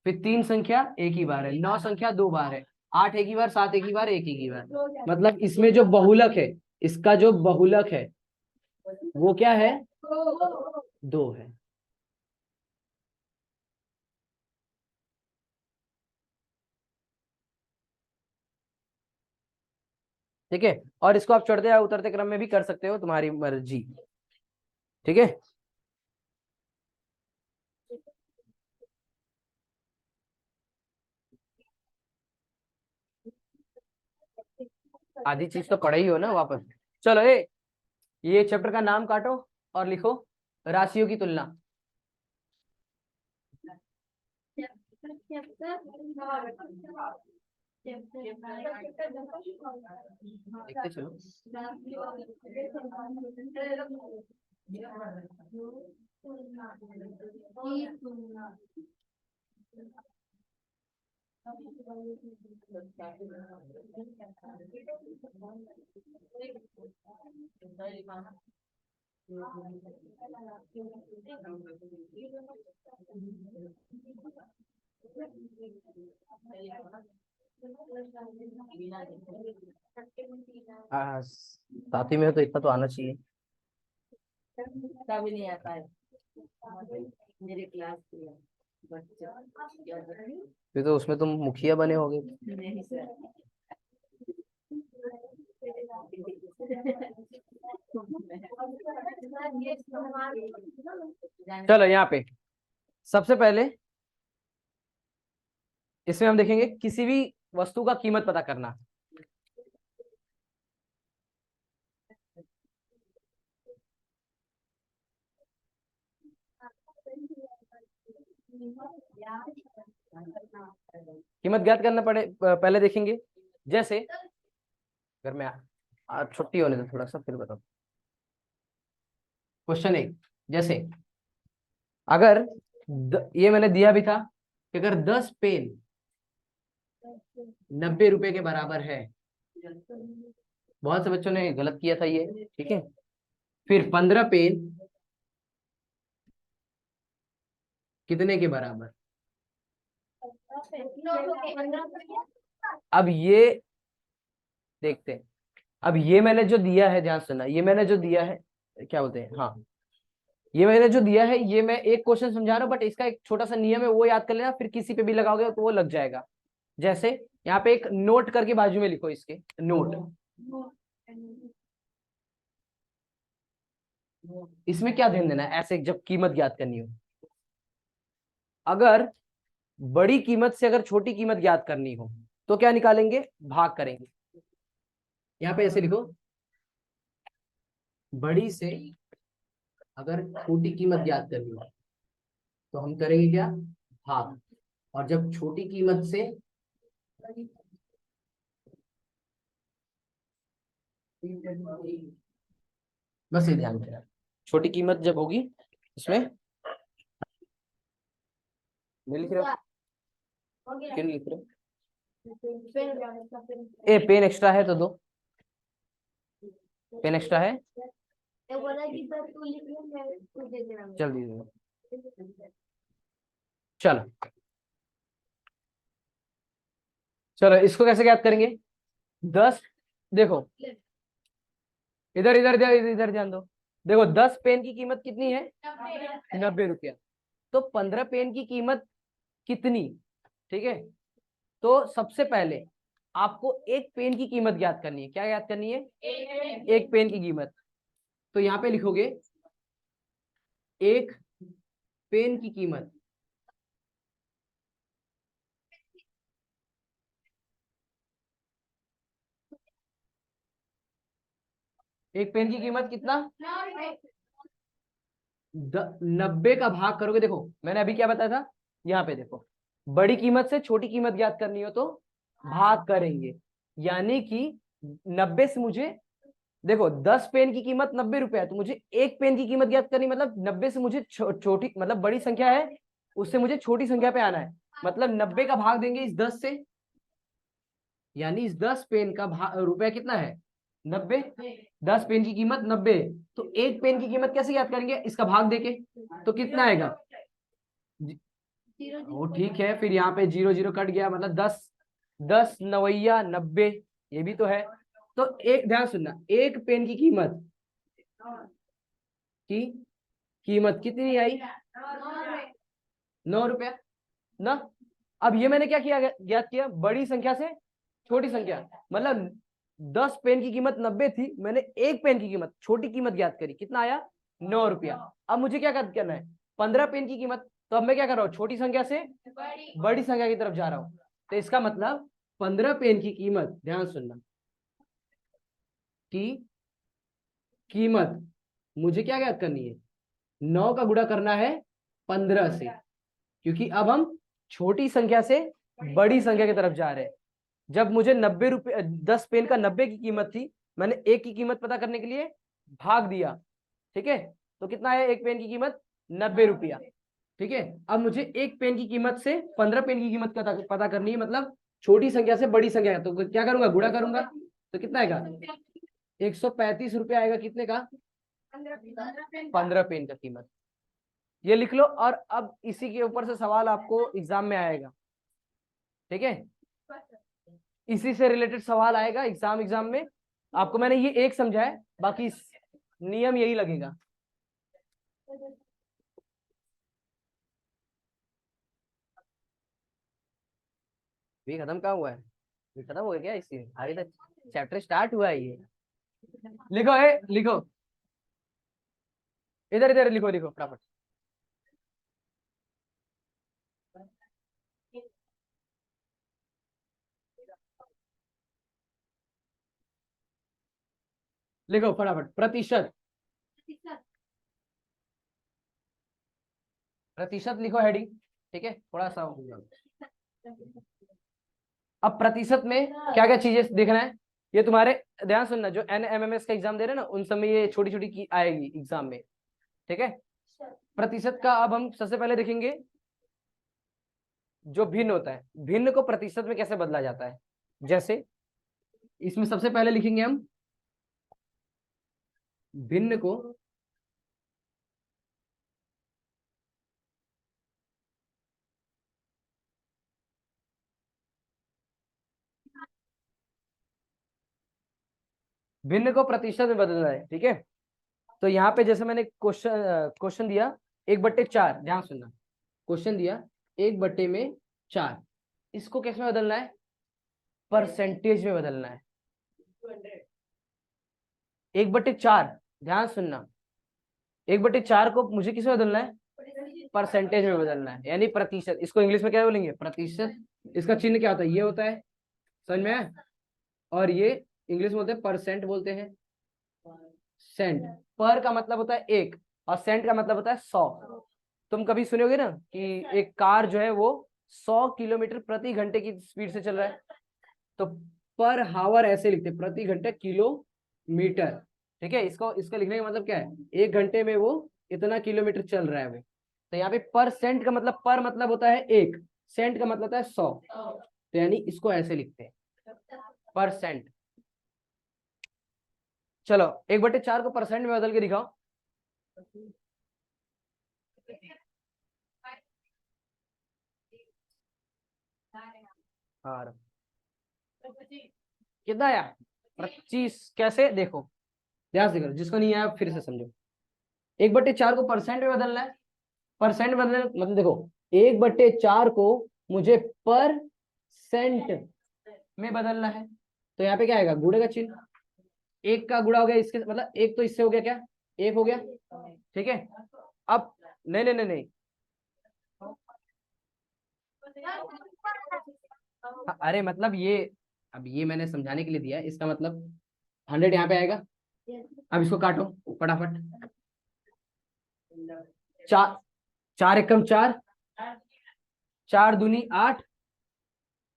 फिर तीन संख्या एक ही बार है, नौ संख्या दो बार है, आठ एक ही बार, सात एक ही बार, एक ही बार। मतलब इसमें जो बहुलक है, इसका जो बहुलक है वो क्या है? दो है। ठीक है, और इसको आप चढ़ते या उतरते क्रम में भी कर सकते हो, तुम्हारी मर्जी। ठीक है, आधी चीज तो पढ़े ही हो ना वापस। चलो ये चैप्टर का नाम काटो और लिखो राशियों की तुलना। देखते चलो। साथ ही में तो इतना तो आना चाहिए। भी नहीं आता है मेरे क्लास के बच्चे। फिर तो उसमें तुम मुखिया बने होगे। नहीं सर। चलो यहाँ पे सबसे पहले इसमें हम देखेंगे किसी भी वस्तु का कीमत पता करना। कीमत ज्ञात करना पड़े, पहले देखेंगे। जैसे अगर मैं छुट्टी होने दो थोड़ा सा, फिर बताओ। क्वेश्चन एक, जैसे अगर ये मैंने दिया भी था कि अगर 10 पेन 90 रुपए के बराबर है, बहुत से बच्चों ने गलत किया था ये। ठीक है, फिर 15 पेन कितने के बराबर? अब ये देखते हैं। अब ये मैंने जो दिया है, ध्यान सुनना, ये मैंने जो दिया है, क्या बोलते हैं, हाँ, ये मैंने जो दिया है, ये मैं एक क्वेश्चन समझा रहा हूँ, बट इसका एक छोटा सा नियम है, वो याद कर लेना, फिर किसी पे भी लगाओगे तो वो लग जाएगा। जैसे यहाँ पे एक नोट करके बाजू में लिखो, इसके नोट। इसमें क्या ध्यान देना है ऐसे जब कीमत ज्ञात करनी हो? अगर बड़ी कीमत से अगर छोटी कीमत ज्ञात करनी हो तो क्या निकालेंगे? भाग करेंगे। यहाँ पे ऐसे लिखो, बड़ी से अगर छोटी कीमत ज्ञात करनी हो तो हम करेंगे क्या? भाग। और जब छोटी कीमत से बस ये ध्यान देना, छोटी कीमत जब होगी इसमें, नहीं लिख रहे हो? क्यों नहीं लिख रहे हो? ए पेन एक्स्ट्रा है तो दो, पेन एक्स्ट्रा है, जल्दी दो। चलो चलो इसको कैसे ज्ञात करेंगे? 10, देखो इधर इधर इधर इधर ध्यान दो। देखो 10 पेन की कीमत कितनी है? 90 रुपया। तो 15 पेन की कीमत कितनी? ठीक है, तो सबसे पहले आपको एक पेन की कीमत ज्ञात करनी है। क्या ज्ञात करनी है? एक पेन की कीमत। तो यहाँ पे लिखोगे एक पेन की कीमत। एक पेन की कीमत कितना? 90 का भाग करोगे। देखो मैंने अभी क्या बताया था, यहाँ पे देखो, बड़ी कीमत से छोटी कीमत ज्ञात करनी हो तो भाग करेंगे। यानी कि 90 से मुझे, देखो 10 पेन की कीमत 90 रुपया है, तो मुझे एक पेन की कीमत ज्ञात करनी, मतलब 90 से मुझे छोटी, मतलब बड़ी संख्या है उससे मुझे छोटी संख्या पे आना है। मतलब 90 का भाग देंगे इस 10 से, यानी इस 10 पेन का रुपया कितना है? 90। 10 पेन की कीमत 90, तो एक पेन की कीमत कैसे याद करेंगे? इसका भाग देके। तो कितना आएगा? वो ठीक है, फिर यहाँ पे 0 0 कट गया, मतलब 10 10 नवैया 90, ये भी तो है। तो एक ध्यान सुनना, एक पेन की की कीमत कितनी आई? 9 रुपया ना। अब ये मैंने क्या किया, ज्ञात किया बड़ी संख्या से छोटी संख्या। मतलब 10 पेन की कीमत 90 थी, मैंने एक पेन की कीमत, छोटी कीमत ज्ञात करी, कितना आया? 9 रुपया। अब मुझे क्या करना है? 15 पेन की कीमत। तो अब मैं क्या कर रहा हूँ? छोटी संख्या से बड़ी संख्या की तरफ जा रहा हूँ। तो इसका मतलब 15 पेन की कीमत, ध्यान सुनना, की कीमत मुझे क्या ज्ञात करनी है? 9 का गुणा करना है 15 से, क्योंकि अब हम छोटी संख्या से बड़ी संख्या की तरफ जा रहे हैं। जब मुझे 90 रुपये, 10 पेन का 90 की कीमत थी, मैंने एक की कीमत पता करने के लिए भाग दिया। ठीक है, तो कितना है एक पेन की कीमत? 90 रुपया। ठीक है, अब मुझे एक पेन की कीमत से 15 पेन की कीमत पता करनी है, मतलब छोटी संख्या से बड़ी संख्या। तो क्या करूंगा? गुणा करूंगा। तो कितना आएगा? 135 रुपया आएगा। कितने का? 15 पेन का कीमत। ये लिख लो, और अब इसी के ऊपर से सवाल आपको एग्जाम में आएगा। ठीक है, इसी से रिलेटेड सवाल आएगा एग्जाम में। आपको मैंने ये एक समझाया, बाकी नियम यही लगेगा। ये खत्म कहाँ हुआ है? ये खत्म हो गया क्या? इसी आगे तक चैप्टर स्टार्ट हुआ है ये। लिखो है, लिखो, इधर इधर लिखो, लिखो फटाफट। लिखो फटाफट, प्रतिशत। प्रतिशत लिखो हेडिंग। ठीक है, थोड़ा सा अब प्रतिशत में क्या क्या चीजें देखना है, ये तुम्हारे ध्यान सुनना, जो NMMS का एग्जाम दे रहे हैं ना, उन समय ये छोटी छोटी की आएगी एग्जाम में। ठीक है, प्रतिशत का अब हम सबसे पहले देखेंगे जो भिन्न होता है, भिन्न को प्रतिशत में कैसे बदला जाता है। जैसे इसमें सबसे पहले लिखेंगे हम भिन्न को प्रतिशत में बदलना है। ठीक है, तो यहाँ पे जैसे मैंने क्वेश्चन दिया 1/4, ध्यान सुनना, क्वेश्चन दिया 1/4, इसको कैसे में बदलना है? परसेंटेज में बदलना है। 1/4, ध्यान सुनना, 1/4 को मुझे किस में बदलना है? परसेंटेज में बदलना है, यानी प्रतिशत। इसको इंग्लिश में क्या बोलेंगे? प्रतिशत। इसका चिन्ह क्या होता है? ये होता है, समझ में आया? और ये इंग्लिश में बोलते हैं परसेंट, बोलते हैं सेंट। पर का मतलब होता है एक, और सेंट का मतलब होता है 100। तुम कभी सुने होगे ना कि एक कार जो है वो 100 किलोमीटर प्रति घंटे की स्पीड से चल रहा है, तो पर हावर ऐसे लिखते, प्रति घंटे किलोमीटर। ठीक है, इसको इसका लिखने का मतलब क्या है? एक घंटे में वो इतना किलोमीटर चल रहा है वो। तो यहाँ पे परसेंट का मतलब, पर मतलब होता है एक, सेंट का मतलब होता है 100, तो यानी इसको ऐसे लिखते हैं, परसेंट। चलो 1/4 को परसेंट में बदल के दिखाओ। और कितना आया? 25। कैसे? देखो ध्यान से करो, जिसको नहीं आया फिर से समझो। 1/4 को परसेंट में बदलना है। परसेंट बदलना मतलब देखो, 1/4 को मुझे परसेंट में बदलना है, तो यहाँ पे क्या आएगा, गुणे का चिन्ह। एक का गुणा हो गया इसके, मतलब एक तो इससे हो गया, क्या एक हो गया, ठीक है। अब नहीं नहीं नहीं नहीं, अरे मतलब ये, अब ये मैंने समझाने के लिए दिया है, इसका मतलब 100 यहाँ पे आएगा। अब इसको काटो फटाफट। 4, 4 एकम 4, 4 दूनी 8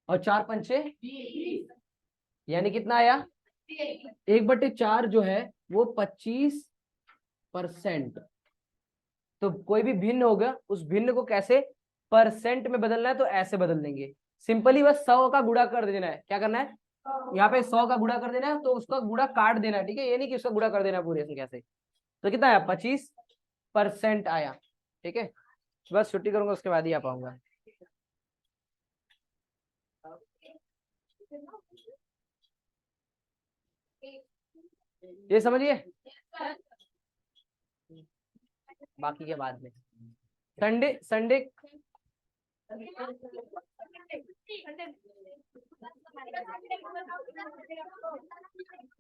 और 4 पंचे, यानी कितना आया, 1/4 जो है वो 25%। तो कोई भी भिन्न होगा, उस भिन्न को कैसे परसेंट में बदलना है, तो ऐसे बदल देंगे सिंपली, बस 100 का गुणा कर देना है। क्या करना है, यहाँ पे 100 का गुणा कर देना है, तो उसका गुणा काट देना है, ठीक है, ये नहीं कि उसका गुणा कर देना है पूरे संख्या से। तो कितना आया, 25% आया, ठीक है। बस छुट्टी करूंगा, उसके बाद ही आ पाऊंगा। ये समझिए, बाकी के बाद में। Sunday Sunday